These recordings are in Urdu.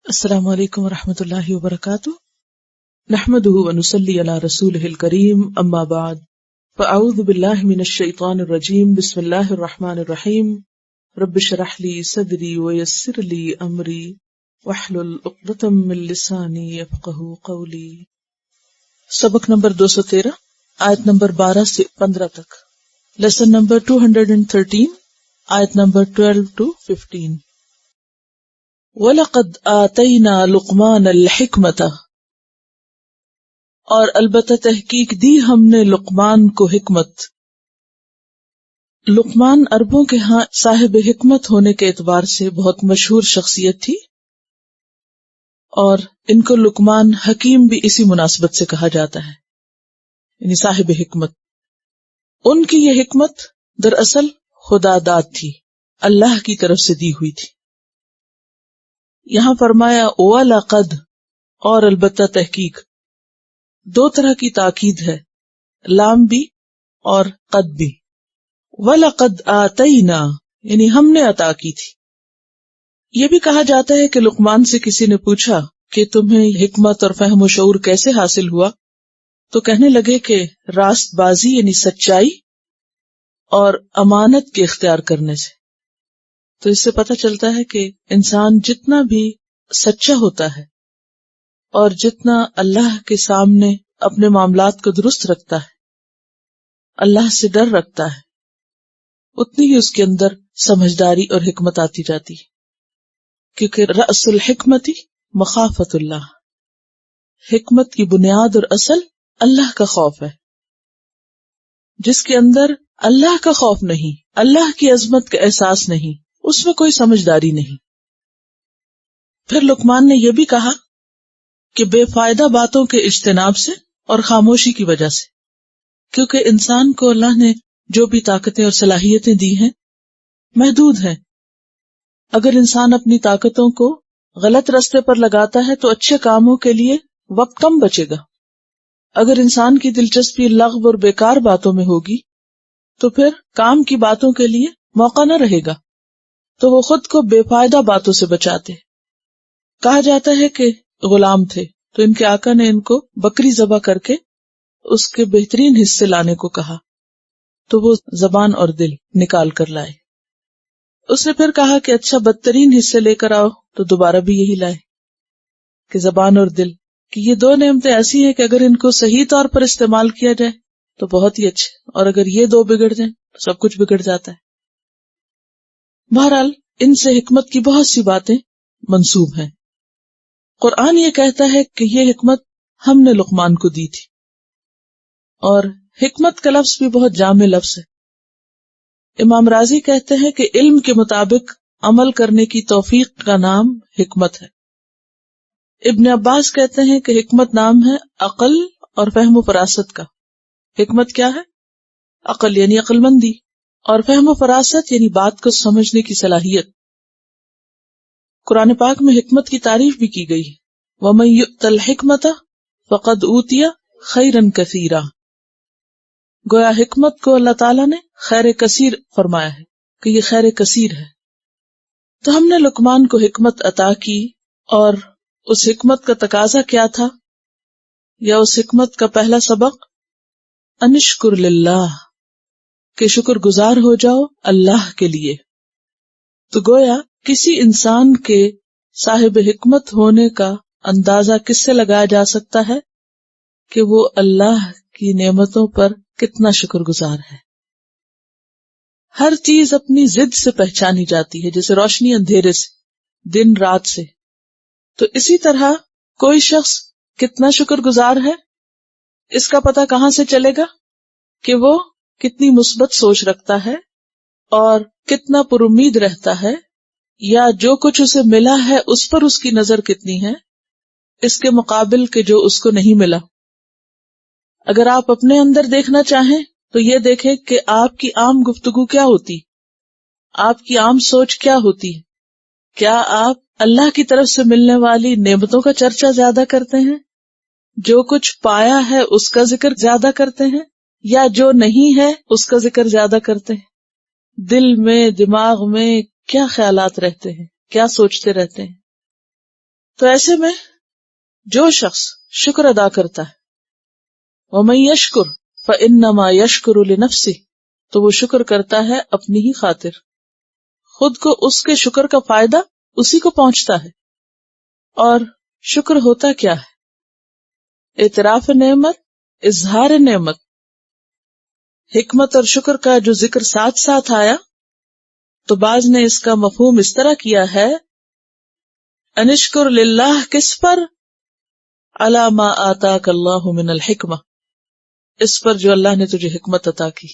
السلام علیکم ورحمۃ اللہ وبرکاتہ، نحمدہ ونصلی علی رسولہ الکریم، اما بعد فاعوذ باللہ من الشیطان الرجیم، بسم اللہ الرحمن الرحیم، رب اشرح لی صدری ویسر لی امری واحلل عقدۃ من لسانی یفقہوا قولی۔ سبق نمبر 213، آیت نمبر 12 سے 15 تک، لیسن نمبر 213، آیت نمبر 12 to 15۔ وَلَقَدْ آتَيْنَا لُقْمَانَ الْحِكْمَةَ، اور البتہ تحقیق دی ہم نے لقمان کو حکمت۔ لقمان عربوں کے ہاں صاحب حکمت ہونے کے اعتبار سے بہت مشہور شخصیت تھی، اور ان کو لقمان حکیم بھی اسی مناسبت سے کہا جاتا ہے، یعنی صاحب حکمت۔ ان کی یہ حکمت دراصل خدا داد تھی، اللہ کی طرف سے دی ہوئی تھی۔ یہاں فرمایا وَلَقَدْ، اور البتہ تحقیق، دو طرح کی تاکید ہے، لام بھی اور قد بھی۔ وَلَقَدْ آتَيْنَا، یعنی ہم نے عطا کی تھی۔ یہ بھی کہا جاتا ہے کہ لقمان سے کسی نے پوچھا کہ تمہیں حکمت اور فہم و شعور کیسے حاصل ہوا، تو کہنے لگے کہ راست بازی یعنی سچائی اور امانت کے اختیار کرنے سے۔ تو اس سے پتہ چلتا ہے کہ انسان جتنا بھی سچا ہوتا ہے اور جتنا اللہ کے سامنے اپنے معاملات کو درست رکھتا ہے، اللہ سے ڈر رکھتا ہے، اتنی ہی اس کے اندر سمجھداری اور حکمت آتی جاتی ہے، کیونکہ رأس الحکمت مخافت اللہ، حکمت کی بنیاد اور اصل اللہ کا خوف ہے۔ جس کے اندر اللہ کا خوف نہیں، اللہ کی عظمت کا احساس نہیں، اس میں کوئی سمجھداری نہیں۔ پھر لقمان نے یہ بھی کہا کہ بے فائدہ باتوں کے اجتناب سے اور خاموشی کی وجہ سے، کیونکہ انسان کو اللہ نے جو بھی طاقتیں اور صلاحیتیں دی ہیں محدود ہیں۔ اگر انسان اپنی طاقتوں کو غلط راستے پر لگاتا ہے تو اچھے کاموں کے لیے وقت کم بچے گا۔ اگر انسان کی دلچسپی لغو اور بیکار باتوں میں ہوگی تو پھر کام کی باتوں کے لیے موقع نہ رہے گا، تو وہ خود کو بے فائدہ باتوں سے بچاتے۔ کہا جاتا ہے کہ غلام تھے تو ان کے آقا نے ان کو بکری ذبح کر کے اس کے بہترین حصے لانے کو کہا، تو وہ زبان اور دل نکال کر لائے۔ اس نے پھر کہا کہ اچھا بدترین حصے لے کر آؤ، تو دوبارہ بھی یہی لائے کہ زبان اور دل، کہ یہ دو نعمتیں ایسی ہیں کہ اگر ان کو صحیح طور پر استعمال کیا جائے تو بہت ہی اچھے، اور اگر یہ دو بگڑ جائیں تو سب کچھ بگڑ جاتا ہے۔ بہرحال ان سے حکمت کی بہت سی باتیں منسوب ہیں۔ قرآن یہ کہتا ہے کہ یہ حکمت ہم نے لقمان کو دی تھی، اور حکمت کا لفظ بھی بہت جامع لفظ ہے۔ امام راضی کہتے ہیں کہ علم کے مطابق عمل کرنے کی توفیق کا نام حکمت ہے۔ ابن عباس کہتے ہیں کہ حکمت نام ہے عقل اور فہم و فراست کا۔ حکمت کیا ہے؟ عقل یعنی عقل مندی، اور فہم و فراست یعنی بات کو سمجھنے کی صلاحیت۔ قرآن پاک میں حکمت کی تعریف بھی کی گئی ہے، وَمَن يُؤْتَ الْحِكْمَةَ فَقَدْ أُوتِيَ خَيْرًا كَثِيرًا۔ گویا حکمت کو اللہ تعالیٰ نے خیر کثیر فرمایا ہے کہ یہ خیر کثیر ہے۔ تو ہم نے لقمان کو حکمت عطا کی، اور اس حکمت کا تقاضا کیا تھا، یا اس حکمت کا پہلا سبق انشکر للہ، کہ شکر گزار ہو جاؤ اللہ کے لیے۔ تو گویا کسی انسان کے صاحب حکمت ہونے کا اندازہ کس سے لگایا جا سکتا ہے کہ وہ اللہ کی نعمتوں پر کتنا شکر گزار ہے۔ ہر چیز اپنی ضد سے پہچانی جاتی ہے، جیسے روشنی اندھیرے سے، دن رات سے۔ تو اسی طرح کوئی شخص کتنا شکر گزار ہے، اس کا پتہ کہاں سے چلے گا کہ وہ کتنی مثبت سوچ رکھتا ہے اور کتنا پر امید رہتا ہے، یا جو کچھ اسے ملا ہے اس پر اس کی نظر کتنی ہے اس کے مقابل کہ جو اس کو نہیں ملا۔ اگر آپ اپنے اندر دیکھنا چاہیں تو یہ دیکھیں کہ آپ کی عام گفتگو کیا ہوتی، آپ کی عام سوچ کیا ہوتی ہے۔ کیا آپ اللہ کی طرف سے ملنے والی نعمتوں کا چرچا زیادہ کرتے ہیں، جو کچھ پایا ہے اس کا ذکر زیادہ کرتے ہیں، یا جو نہیں ہے اس کا ذکر زیادہ کرتے ہیں؟ دل میں، دماغ میں کیا خیالات رہتے ہیں، کیا سوچتے رہتے ہیں؟ تو ایسے میں جو شخص شکر ادا کرتا ہے وَمَن يَشْكُرْ فَإِنَّمَا يَشْكُرُ لِنَفْسِهِ، تو وہ شکر کرتا ہے اپنی ہی خاطر، خود کو اس کے شکر کا فائدہ اسی کو پہنچتا ہے۔ اور شکر ہوتا کیا ہے؟ اعتراف نعمت، اظہار نعمت۔ حکمت اور شکر کا جو ذکر ساتھ ساتھ آیا تو بعض نے اس کا مفہوم اس طرح کیا ہے، انشکر للہ کس پر؟ علی ما آتاک اللہ من الحکمہ، اس پر جو اللہ نے تجھے حکمت عطا کی،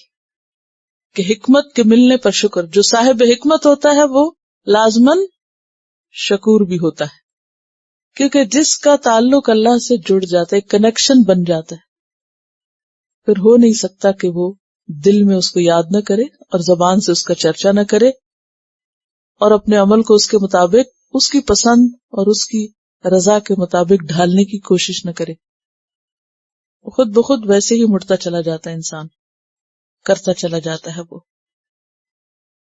کہ حکمت کے ملنے پر شکر۔ جو صاحب حکمت ہوتا ہے وہ لازماً شکور بھی ہوتا ہے، کیونکہ جس کا تعلق اللہ سے جڑ جاتا ہے، کنیکشن بن جاتا ہے، پھر ہو نہیں سکتا کہ وہ دل میں اس کو یاد نہ کرے اور زبان سے اس کا چرچا نہ کرے اور اپنے عمل کو اس کے مطابق، اس کی پسند اور اس کی رضا کے مطابق ڈھالنے کی کوشش نہ کرے۔ خود بخود ویسے ہی مڑتا چلا جاتا ہے، انسان کرتا چلا جاتا ہے۔ وہ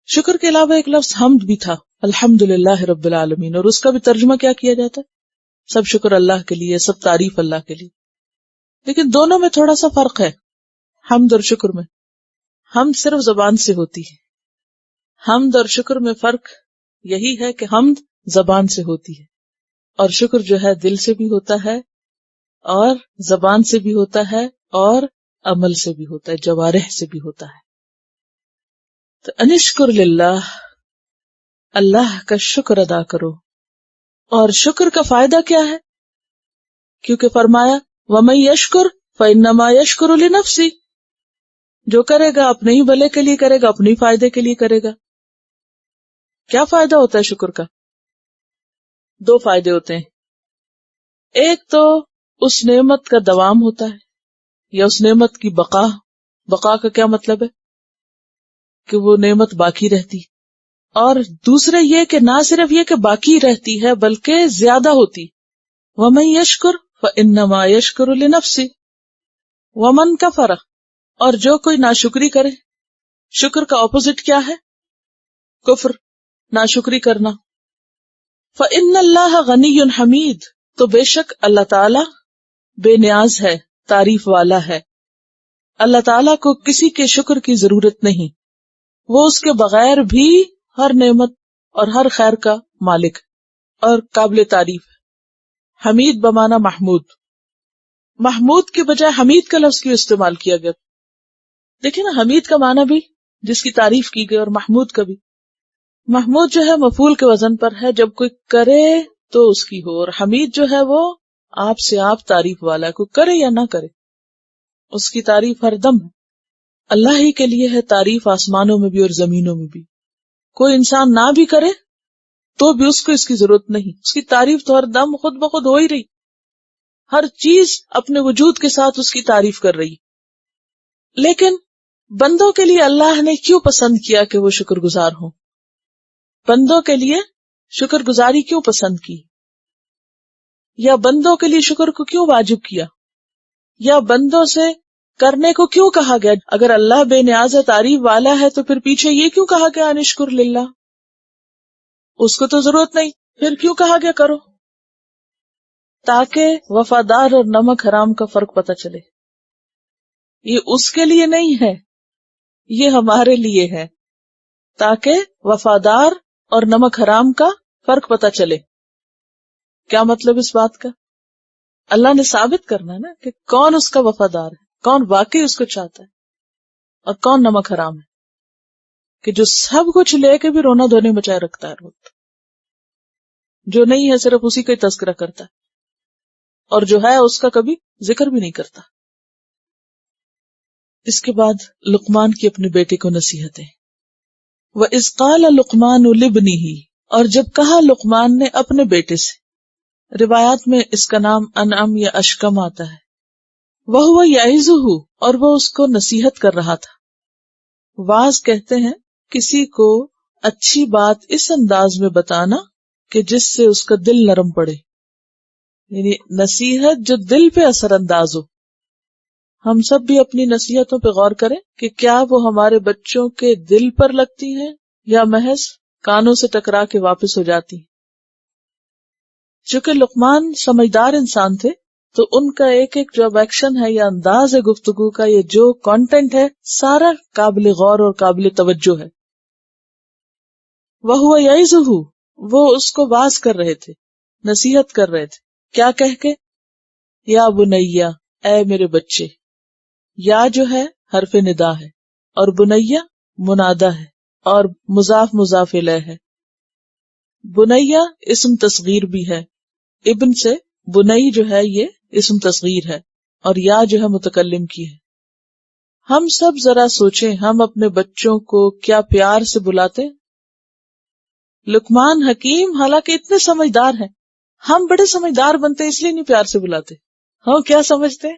شکر کے علاوہ ایک لفظ حمد بھی تھا، الحمدللہ رب العالمین، اور اس کا بھی ترجمہ کیا کیا جاتا ہے؟ سب شکر اللہ کے لیے، سب تعریف اللہ کے لیے۔ لیکن دونوں میں تھوڑا سا فرق ہے، حمد اور شکر میں۔ حمد صرف زبان سے ہوتی ہے، حمد اور شکر میں فرق یہی ہے کہ حمد زبان سے ہوتی ہے اور شکر جو ہے دل سے بھی ہوتا ہے اور زبان سے بھی ہوتا ہے اور عمل سے بھی ہوتا ہے، جوارح سے بھی ہوتا ہے۔ تو انشکر للہ، اللہ کا شکر ادا کرو۔ اور شکر کا فائدہ کیا ہے؟ کیونکہ فرمایا وَمَن يَشْكُرْ فَإِنَّمَا يَشْكُرُ لِنَفْسِهِ، جو کرے گا اپنے ہی بھلے کے لیے کرے گا، اپنے ہی فائدے کے لیے کرے گا۔ کیا فائدہ ہوتا ہے شکر کا؟ دو فائدے ہوتے ہیں۔ ایک تو اس نعمت کا دوام ہوتا ہے، یا اس نعمت کی بقا۔ بقا کا کیا مطلب ہے؟ کہ وہ نعمت باقی رہتی۔ اور دوسرے یہ کہ نہ صرف یہ کہ باقی رہتی ہے بلکہ زیادہ ہوتی۔ وَمَن يَشْكُرْ فَإِنَّمَا يَشْكُرُ لِنَفْسِهِ وَمَن كَفَرَ، اور جو کوئی ناشکری کرے۔ شکر کا اپوزٹ کیا ہے؟ کفر، ناشکری کرنا۔ فَإِنَّ اللَّهَ غَنِيٌّ حَمِيدٌ، تو بے شک اللہ تعالی بے نیاز ہے، تعریف والا ہے۔ اللہ تعالیٰ کو کسی کے شکر کی ضرورت نہیں، وہ اس کے بغیر بھی ہر نعمت اور ہر خیر کا مالک اور قابل تعریف ہے۔ حمید بمانا محمود، محمود کے بجائے حمید کا لفظ کیوں استعمال کیا گیا؟ دیکھیں نا، حمید کا معنی بھی جس کی تعریف کی گئی، اور محمود کا بھی۔ محمود جو ہے مفعول کے وزن پر ہے، جب کوئی کرے تو اس کی ہو، اور حمید جو ہے وہ آپ سے آپ تعریف والا ہے، کوئی کرے یا نہ کرے اس کی تعریف ہر دم ہے۔ اللہ ہی کے لیے ہے تعریف، آسمانوں میں بھی اور زمینوں میں بھی۔ کوئی انسان نہ بھی کرے تو بھی اس کو اس کی ضرورت نہیں، اس کی تعریف تو ہر دم خود بخود ہو ہی رہی، ہر چیز اپنے وجود کے ساتھ اس کی تعریف کر رہی۔ لیکن بندوں کے لیے اللہ نے کیوں پسند کیا کہ وہ شکر گزار ہوں؟ بندوں کے لیے شکر گزاری کیوں پسند کی؟ یا بندوں کے لیے شکر کو کیوں واجب کیا؟ یا بندوں سے کرنے کو کیوں کہا گیا؟ اگر اللہ بے نیاز ہے، تعریف والا ہے، تو پھر پیچھے یہ کیوں کہا گیا انشکر للہ؟ اس کو تو ضرورت نہیں، پھر کیوں کہا گیا کرو؟ تاکہ وفادار اور نمک حرام کا فرق پتہ چلے۔ یہ اس کے لیے نہیں ہے، یہ ہمارے لیے ہے، تاکہ وفادار اور نمک حرام کا فرق پتہ چلے۔ کیا مطلب اس بات کا؟ اللہ نے ثابت کرنا ہے نا کہ کون اس کا وفادار ہے، کون واقعی اس کو چاہتا ہے، اور کون نمک حرام ہے، کہ جو سب کچھ لے کے بھی رونا دھونے مچائے رکھتا ہے، روتا جو نہیں ہے صرف اسی کا ہی تذکرہ کرتا ہے، اور جو ہے اس کا کبھی ذکر بھی نہیں کرتا۔ اس کے بعد لقمان کی اپنے بیٹے کو نصیحتیں۔ وَإِذْ قَالَ لُقْمَانُ لِابْنِهِ، اور جب کہا لقمان نے اپنے بیٹے سے، روایات میں اس کا نام انعم یا اشکم آتا ہے۔ وَهُوَ يَعِظُهُ، اور وہ اس کو نصیحت کر رہا تھا۔ واعظ کہتے ہیں کسی کو اچھی بات اس انداز میں بتانا کہ جس سے اس کا دل نرم پڑے، یعنی نصیحت جو دل پہ اثر انداز ہو۔ ہم سب بھی اپنی نصیحتوں پہ غور کریں کہ کیا وہ ہمارے بچوں کے دل پر لگتی ہیں یا محض کانوں سے ٹکرا کے واپس ہو جاتی ہیں۔ چونکہ لقمان سمجھدار انسان تھے تو ان کا ایک ایک جو ایکشن ہے یا انداز ہے گفتگو کا، یہ جو کانٹینٹ ہے سارا قابل غور اور قابل توجہ ہے. وَهُوَ يَعِظُهُ، وہ اس کو واعظ کر رہے تھے، نصیحت کر رہے تھے. کیا کہہ کے؟ یا بنیا، اے میرے بچے. یا جو ہے حرف ندا ہے اور بنیا منادا ہے اور مضاف مضاف الیہ ہے. بنیا اسم تصغیر بھی ہے، ابن سے بنئی جو ہے یہ اسم تصغیر ہے، اور یا جو ہے متکلم کی ہے. ہم سب ذرا سوچیں، ہم اپنے بچوں کو کیا پیار سے بلاتے؟ لقمان حکیم حالانکہ اتنے سمجھدار ہیں، ہم بڑے سمجھدار بنتے ہیں اس لیے نہیں پیار سے بلاتے. ہم کیا سمجھتے ہیں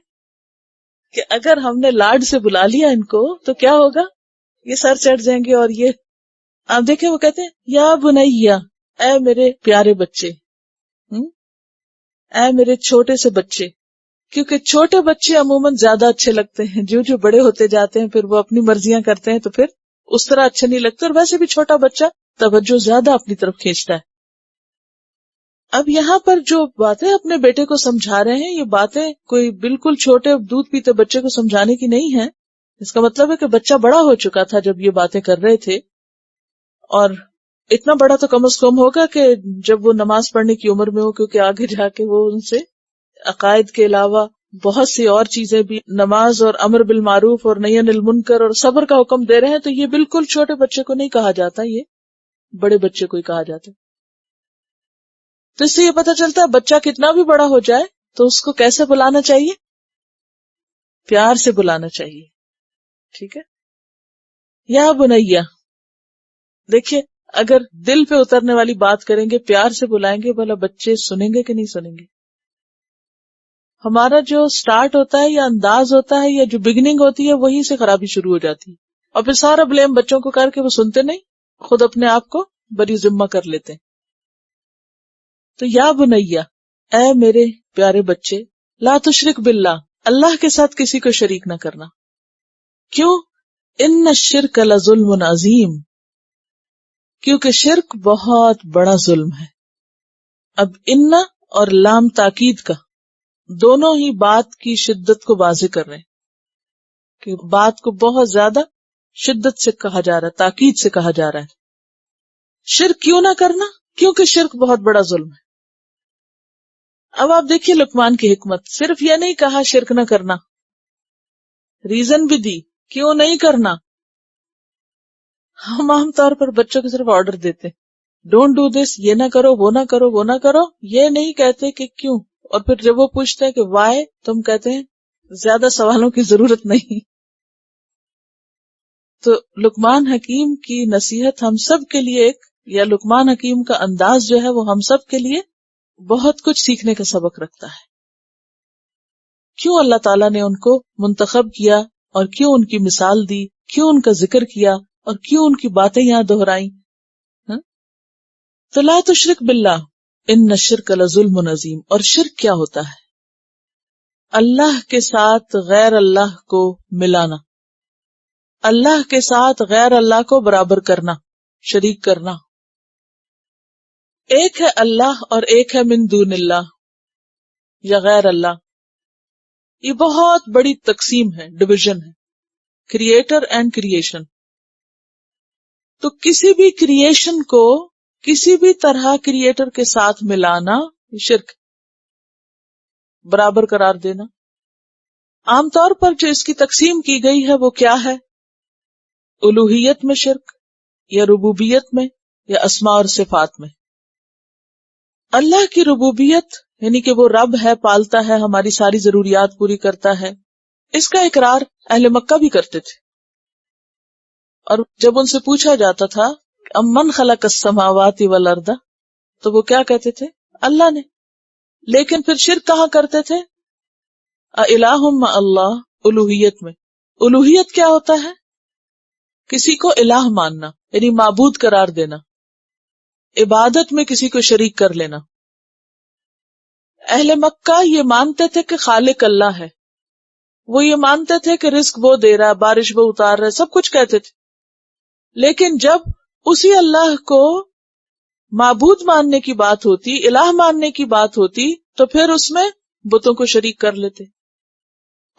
کہ اگر ہم نے لاڈ سے بلا لیا ان کو تو کیا ہوگا، یہ سر چڑھ جائیں گے. اور یہ آپ دیکھیں وہ کہتے ہیں یا بنیا، اے میرے پیارے بچے، اے میرے چھوٹے سے بچے. کیونکہ چھوٹے بچے عموماً زیادہ اچھے لگتے ہیں، جو بڑے ہوتے جاتے ہیں پھر وہ اپنی مرضیاں کرتے ہیں تو پھر اس طرح اچھے نہیں لگتے. اور ویسے بھی چھوٹا بچہ توجہ زیادہ اپنی طرف کھینچتا ہے. اب یہاں پر جو باتیں اپنے بیٹے کو سمجھا رہے ہیں، یہ باتیں کوئی بالکل چھوٹے دودھ پیتے بچے کو سمجھانے کی نہیں ہے. اس کا مطلب ہے کہ بچہ بڑا ہو چکا تھا جب یہ باتیں کر رہے تھے، اور اتنا بڑا تو کم از کم ہوگا کہ جب وہ نماز پڑھنے کی عمر میں ہو، کیونکہ آگے جا کے وہ ان سے عقائد کے علاوہ بہت سی اور چیزیں بھی، نماز اور امر بالمعروف اور نہی عن المنکر اور صبر کا حکم دے رہے ہیں. تو یہ بالکل چھوٹے بچے کو نہیں کہا جاتا، یہ بڑے بچے کو ہی کہا جاتا ہے. تو اس سے یہ پتہ چلتا ہے بچہ کتنا بھی بڑا ہو جائے تو اس کو کیسے بلانا چاہیے؟ پیار سے بلانا چاہیے. ٹھیک ہے. یا بنیا، دیکھیے اگر دل پہ اترنے والی بات کریں گے، پیار سے بلائیں گے، بھلا بچے سنیں گے کہ نہیں سنیں گے؟ ہمارا جو سٹارٹ ہوتا ہے یا انداز ہوتا ہے یا جو بگننگ ہوتی ہے وہیں سے خرابی شروع ہو جاتی ہے، اور پھر سارا بلیم بچوں کو کر کے وہ سنتے نہیں، خود اپنے آپ کو بری ذمہ کر لیتے ہیں. تو یا بنیا، اے میرے پیارے بچے، لا تشرک باللہ، اللہ کے ساتھ کسی کو شریک نہ کرنا. کیوں؟ ان الشرک لظلم عظیم، کیونکہ شرک بہت بڑا ظلم ہے. اب ان اور لام تاکید کا دونوں ہی بات کی شدت کو واضح کر رہے ہیں کہ بات کو بہت زیادہ شدت سے کہا جا رہا ہے، تاکید سے کہا جا رہا ہے. شرک کیوں نہ کرنا؟ کیونکہ شرک بہت بڑا ظلم ہے. اب آپ دیکھیے لقمان کی حکمت، صرف یہ نہیں کہا شرک نہ کرنا، ریزن بھی دی کیوں نہیں کرنا. ہم عام طور پر بچوں کو صرف آرڈر دیتے، ڈونٹ ڈو دس، یہ نہ کرو، وہ نہ کرو، وہ نہ کرو، یہ نہیں کہتے کہ کیوں. اور پھر جب وہ پوچھتے ہیں کہ وائی، تم کہتے ہیں زیادہ سوالوں کی ضرورت نہیں. تو لقمان حکیم کی نصیحت ہم سب کے لیے ایک، یا لقمان حکیم کا انداز جو ہے وہ ہم سب کے لیے بہت کچھ سیکھنے کا سبق رکھتا ہے. کیوں اللہ تعالیٰ نے ان کو منتخب کیا، اور کیوں ان کی مثال دی، کیوں ان کا ذکر کیا، اور کیوں ان کی باتیں یہاں دہرائیں. تو لا تشرک باللہ ان الشرک لظلم عظیم. اور شرک کیا ہوتا ہے؟ اللہ کے ساتھ غیر اللہ کو ملانا، اللہ کے ساتھ غیر اللہ کو برابر کرنا، شریک کرنا. ایک ہے اللہ اور ایک ہے من دون اللہ یا غیر اللہ. یہ بہت بڑی تقسیم ہے، ڈویژن ہے، کریٹر اینڈ کریشن. تو کسی بھی کریشن کو کسی بھی طرح کریٹر کے ساتھ ملانا یہ شرک، برابر قرار دینا. عام طور پر جو اس کی تقسیم کی گئی ہے وہ کیا ہے؟ الوہیت میں شرک، یا ربوبیت میں، یا اسماء اور صفات میں. اللہ کی ربوبیت یعنی کہ وہ رب ہے، پالتا ہے، ہماری ساری ضروریات پوری کرتا ہے، اس کا اقرار اہل مکہ بھی کرتے تھے. اور جب ان سے پوچھا جاتا تھا امن خلق السماوات والارض، تو وہ کیا کہتے تھے؟ اللہ نے. لیکن پھر شرک کہاں کرتے تھے؟ الہ مع اللہ، الوہیت میں. الوہیت کیا ہوتا ہے؟ کسی کو الہ ماننا، یعنی معبود قرار دینا، عبادت میں کسی کو شریک کر لینا. اہل مکہ یہ مانتے تھے کہ خالق اللہ ہے، وہ یہ مانتے تھے کہ رزق وہ دے رہا ہے، بارش وہ اتار رہا ہے، سب کچھ کہتے تھے. لیکن جب اسی اللہ کو معبود ماننے کی بات ہوتی، الہ ماننے کی بات ہوتی، تو پھر اس میں بتوں کو شریک کر لیتے.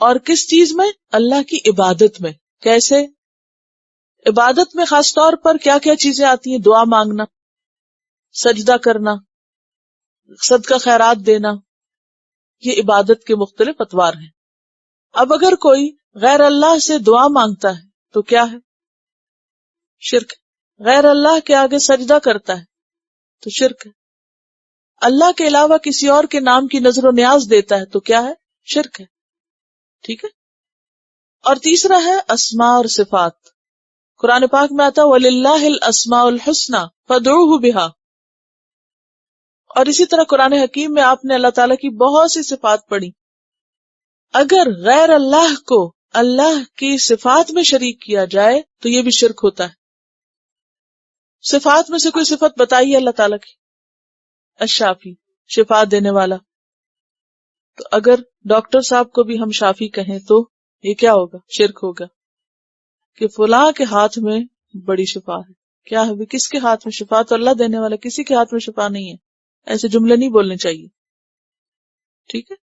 اور کس چیز میں؟ اللہ کی عبادت میں. کیسے؟ عبادت میں خاص طور پر کیا کیا چیزیں آتی ہیں؟ دعا مانگنا، سجدہ کرنا، صدقہ خیرات دینا، یہ عبادت کے مختلف اطوار ہیں. اب اگر کوئی غیر اللہ سے دعا مانگتا ہے تو کیا ہے؟ شرک. غیر اللہ کے آگے سجدہ کرتا ہے تو شرک ہے. اللہ کے علاوہ کسی اور کے نام کی نظر و نیاز دیتا ہے تو کیا ہے؟ شرک ہے. ٹھیک ہے. اور تیسرا ہے اسماء اور صفات. قرآن پاک میں آتا وَلِلَّهِ الْأَسْمَاءُ الْحُسْنَى فَادْعُوهُ بِهَا. اور اسی طرح قرآن حکیم میں آپ نے اللہ تعالیٰ کی بہت سی صفات پڑھی. اگر غیر اللہ کو اللہ کی صفات میں شریک کیا جائے تو یہ بھی شرک ہوتا ہے. صفات میں سے کوئی صفت بتائیے اللہ تعالیٰ کی. الشافی، شفا دینے والا. تو اگر ڈاکٹر صاحب کو بھی ہم شافی کہیں تو یہ کیا ہوگا؟ شرک ہوگا کہ فلاں کے ہاتھ میں بڑی شفا ہے. کیا ہے؟ کس کے ہاتھ میں شفا؟ تو اللہ دینے والا. کسی کے ہاتھ میں شفا نہیں ہے. ایسے جملے نہیں بولنے چاہیے. ٹھیک ہے.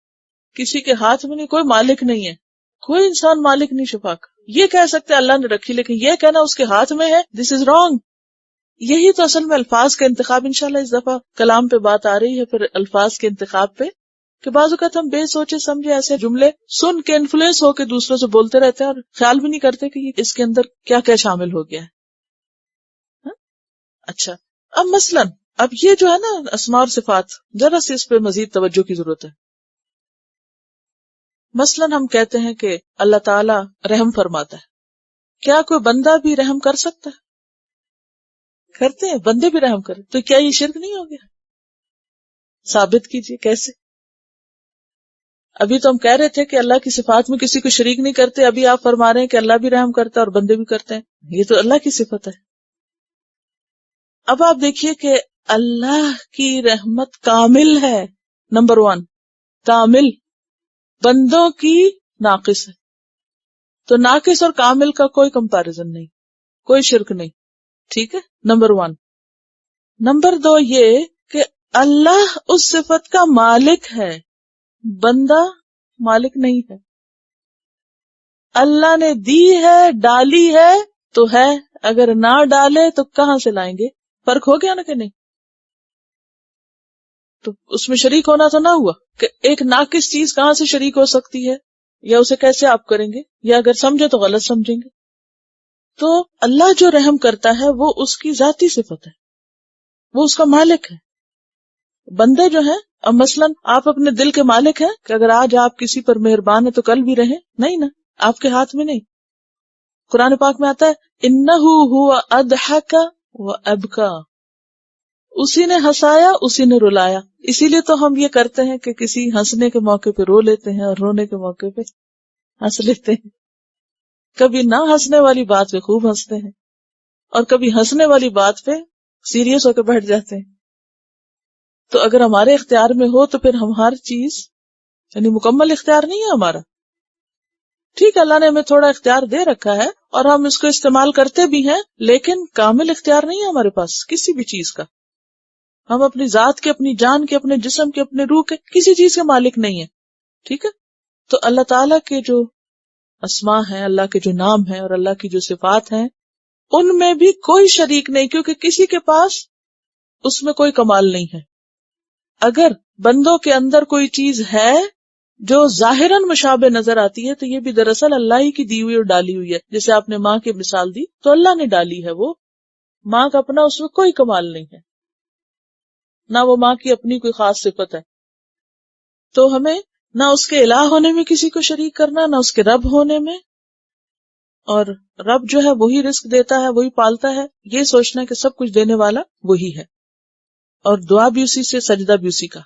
کسی کے ہاتھ میں نہیں، کوئی مالک نہیں ہے، کوئی انسان مالک نہیں شفا کا. یہ کہہ سکتے اللہ نے رکھی، لیکن یہ کہنا اس کے ہاتھ میں ہے، دس از رانگ. یہی تو اصل میں الفاظ کا انتخاب. انشاءاللہ اس دفعہ کلام پہ بات آ رہی ہے پھر الفاظ کے انتخاب پہ، کہ بعض اوقات ہم بے سوچے سمجھے ایسے جملے سن کے انفلوئنس ہو کے دوسروں سے بولتے رہتے ہیں اور خیال بھی نہیں کرتے کہ اس کے اندر کیا کیا شامل ہو گیا ہے. اچھا، اب مثلاً اب یہ جو ہے نا اسماء اور صفات، ذرا سے اس پہ مزید توجہ کی ضرورت ہے. مثلاً ہم کہتے ہیں کہ اللہ تعالی رحم فرماتا ہے. کیا کوئی بندہ بھی رحم کر سکتا ہے؟ کرتے ہیں، بندے بھی رحم کریں. تو کیا یہ شرک نہیں ہو گیا؟ ثابت کیجئے. کیسے؟ ابھی تو ہم کہہ رہے تھے کہ اللہ کی صفات میں کسی کو شریک نہیں کرتے، ابھی آپ فرما رہے ہیں کہ اللہ بھی رحم کرتا ہے اور بندے بھی کرتے ہیں. یہ تو اللہ کی صفت ہے. اب آپ دیکھیے کہ اللہ کی رحمت کامل ہے، نمبر 1 کامل، بندوں کی ناقص ہے. تو ناقص اور کامل کا کوئی کمپیرزن نہیں، کوئی شرک نہیں. ٹھیک ہے، نمبر 1. نمبر 2 یہ کہ اللہ اس صفت کا مالک ہے، بندہ مالک نہیں ہے. اللہ نے دی ہے، ڈالی ہے تو ہے، اگر نہ ڈالے تو کہاں سے لائیں گے؟ فرق ہو گیا نا کہ نہیں؟ تو اس میں شریک ہونا تو نہ ہوا کہ ایک ناقص چیز کہاں سے شریک ہو سکتی ہے، یا اسے کیسے آپ کریں گے، یا اگر سمجھے تو غلط سمجھیں گے. تو اللہ جو رحم کرتا ہے وہ اس کی ذاتی صفت ہے، وہ اس کا مالک ہے. بندے جو ہیں، اب مثلاً آپ اپنے دل کے مالک ہیں کہ اگر آج آپ کسی پر مہربان ہیں تو کل بھی رہیں؟ نہیں نا، آپ کے ہاتھ میں نہیں. قرآن پاک میں آتا ہے انہ ہوا اضحک و ابکا، اسی نے ہنسایا اسی نے رلایا. اسی لیے تو ہم یہ کرتے ہیں کہ کسی ہنسنے کے موقع پہ رو لیتے ہیں اور رونے کے موقع پہ ہنس لیتے ہیں. کبھی نہ ہنسنے والی بات پہ خوب ہنستے ہیں اور کبھی ہنسنے والی بات پہ سیریس ہو کے بیٹھ جاتے ہیں. تو اگر ہمارے اختیار میں ہو تو پھر ہم ہر چیز، یعنی مکمل اختیار نہیں ہے ہمارا. ٹھیک ہے، اللہ نے ہمیں تھوڑا اختیار دے رکھا ہے اور ہم اس کو استعمال کرتے بھی ہیں، لیکن کامل اختیار نہیں ہے ہمارے پاس کسی بھی چیز کا. ہم اپنی ذات کے، اپنی جان کے، اپنے جسم کے، اپنے روح کے کسی چیز کے مالک نہیں ہیں. ٹھیک ہے. تو اللہ تعالیٰ کے جو اسماء ہیں، اللہ کے جو نام ہیں اور اللہ کی جو صفات ہیں، ان میں بھی کوئی شریک نہیں، کیونکہ کسی کے پاس اس میں کوئی کمال نہیں ہے. اگر بندوں کے اندر کوئی چیز ہے جو ظاہراً مشابہ نظر آتی ہے تو یہ بھی دراصل اللہ ہی کی دی ہوئی اور ڈالی ہوئی ہے. جیسے آپ نے ماں کی مثال دی تو اللہ نے ڈالی ہے، وہ ماں کا اپنا اس میں کوئی کمال نہیں ہے، نہ وہ ماں کی اپنی کوئی خاص صفت ہے. تو ہمیں نہ اس کے الہ ہونے میں کسی کو شریک کرنا، نہ اس کے رب ہونے میں. اور رب جو ہے وہی رزق دیتا ہے، وہی پالتا ہے، یہ سوچنا ہے کہ سب کچھ دینے والا وہی ہے، اور دعا بھی اسی سے، سجدہ بھی اسی کا.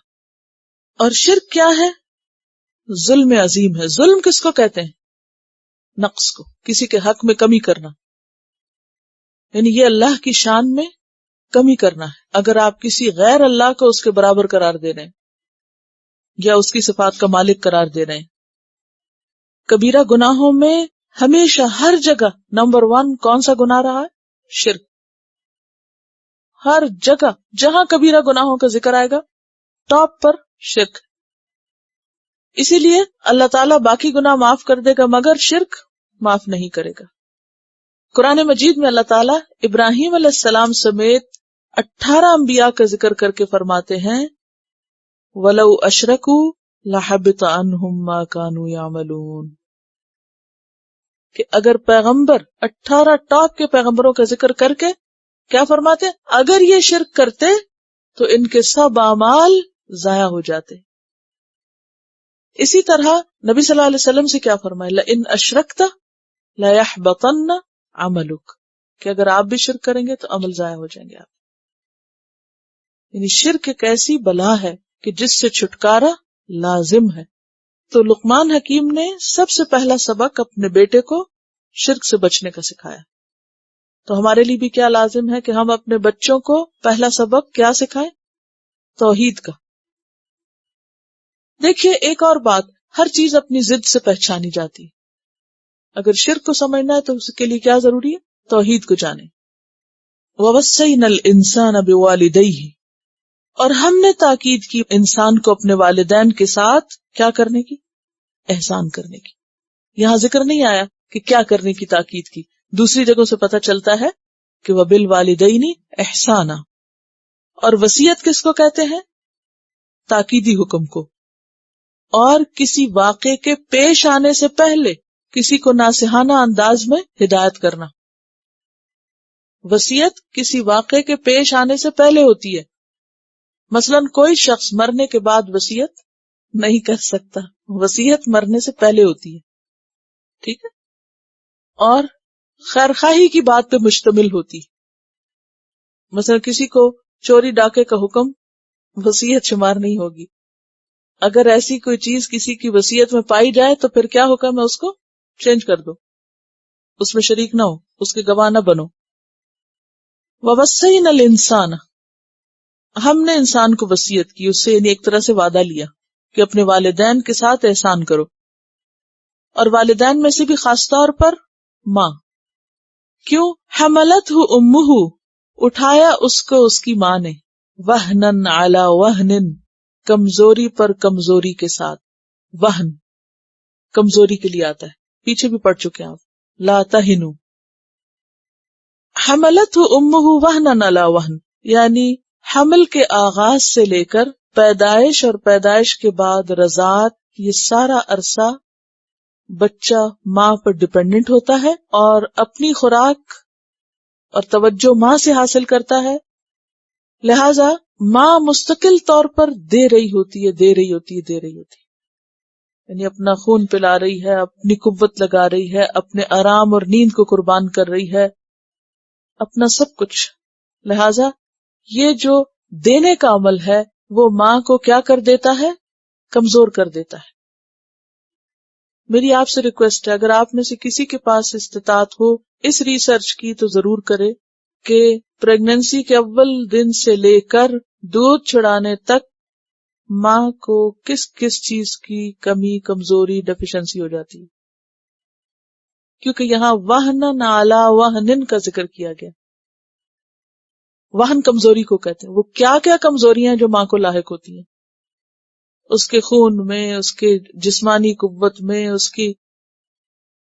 اور شرک کیا ہے؟ ظلم عظیم ہے. ظلم کس کو کہتے ہیں؟ نقص کو، کسی کے حق میں کمی کرنا، یعنی یہ اللہ کی شان میں کمی کرنا ہے. اگر آپ کسی غیر اللہ کو اس کے برابر قرار دے رہے ہیں یا اس کی صفات کا مالک قرار دے رہے ہیں. کبیرہ گناہوں میں ہمیشہ ہر جگہ نمبر 1 کون سا گناہ رہا ہے؟ شرک. ہر جگہ جہاں کبیرہ گناہوں کا ذکر آئے گا ٹاپ پر شرک. اسی لیے اللہ تعالیٰ باقی گناہ معاف کر دے گا مگر شرک معاف نہیں کرے گا. قرآن مجید میں اللہ تعالیٰ ابراہیم علیہ السلام سمیت 18 انبیاء کا ذکر کر کے فرماتے ہیں وَلَوْ أَشْرَكُوا لَحَبِطَ عَنْهُمْ مَا كَانُوا يَعْمَلُونَ کہ اگر پیغمبر 18 ٹاپ کے پیغمبروں کا ذکر کر کے کیا فرماتے اگر یہ شرک کرتے تو ان کے سب اعمال ضائع ہو جاتے. اسی طرح نبی صلی اللہ علیہ وسلم سے کیا فرمایا لَإِنْ أَشْرَكْتَ لَيَحْبَطَنَّ عَمَلُكَ کہ اگر آپ بھی شرک کریں گے تو عمل ضائع ہو جائیں گے آپ. یعنی شرک ایک ایسی بلا ہے کہ جس سے چھٹکارا لازم ہے. تو لقمان حکیم نے سب سے پہلا سبق اپنے بیٹے کو شرک سے بچنے کا سکھایا. تو ہمارے لیے بھی کیا لازم ہے کہ ہم اپنے بچوں کو پہلا سبق کیا سکھائیں؟ توحید کا. دیکھیے ایک اور بات، ہر چیز اپنی ضد سے پہچانی جاتی ہے. اگر شرک کو سمجھنا ہے تو اس کے لیے کیا ضروری ہے؟ توحید کو جانیں. وَوَصَّيْنَا الْإِنسَانَ بِوَالِدَيْهِ اور ہم نے تاکید کی انسان کو اپنے والدین کے ساتھ کیا کرنے کی؟ احسان کرنے کی. یہاں ذکر نہیں آیا کہ کیا کرنے کی تاکید کی. دوسری جگہوں سے پتہ چلتا ہے کہ وَبِالْوَالِدَيْنِ إِحْسَانًا اور وصیت کس کو کہتے ہیں؟ تاکیدی حکم کو. اور کسی واقعے کے پیش آنے سے پہلے کسی کو ناصحانہ انداز میں ہدایت کرنا. وصیت کسی واقعے کے پیش آنے سے پہلے ہوتی ہے. مثلا کوئی شخص مرنے کے بعد وصیت نہیں کر سکتا، وصیت مرنے سے پہلے ہوتی ہے. ٹھیک ہے. اور خیرخواہی کی بات پہ مشتمل ہوتی. مثلا کسی کو چوری ڈاکے کا حکم وصیت شمار نہیں ہوگی. اگر ایسی کوئی چیز کسی کی وصیت میں پائی جائے تو پھر کیا حکم ہے؟ اس کو چینج کر دو، اس میں شریک نہ ہو، اس کے گواہ نہ بنو. وَوَصَّيْنَا الْإِنسَانَ ہم نے انسان کو وصیت کی، اس سے یعنی ایک طرح سے وعدہ لیا کہ اپنے والدین کے ساتھ احسان کرو. اور والدین میں سے بھی خاص طور پر ماں. کیوں؟ حملتہ امہ اٹھایا اس کو اس کی ماں نے، وہنن علی وہنن کمزوری پر کمزوری کے ساتھ. وہن کمزوری کے لیے آتا ہے، پیچھے بھی پڑھ چکے ہیں آپ. لا تہنوا حملتہ امہ وہنن علی وہن یعنی حمل کے آغاز سے لے کر پیدائش اور پیدائش کے بعد رضاعت، یہ سارا عرصہ بچہ ماں پر ڈیپینڈنٹ ہوتا ہے اور اپنی خوراک اور توجہ ماں سے حاصل کرتا ہے. لہذا ماں مستقل طور پر دے رہی ہوتی ہے یعنی اپنا خون پلا رہی ہے، اپنی قوت لگا رہی ہے، اپنے آرام اور نیند کو قربان کر رہی ہے، اپنا سب کچھ. لہذا یہ جو دینے کا عمل ہے وہ ماں کو کیا کر دیتا ہے؟ کمزور کر دیتا ہے. میری آپ سے ریکویسٹ ہے، اگر آپ میں سے کسی کے پاس استطاعت ہو اس ریسرچ کی تو ضرور کرے کہ پریگننسی کے اول دن سے لے کر دودھ چھڑانے تک ماں کو کس کس چیز کی کمی، کمزوری، ڈیفیشنسی ہو جاتی ہے. کیونکہ یہاں وہنن علی وہنن کا ذکر کیا گیا. وہن کمزوری کو کہتے ہیں. وہ کیا کیا کمزوریاں جو ماں کو لاحق ہوتی ہیں؟ اس کے خون میں، اس کے جسمانی قوت میں، اس کی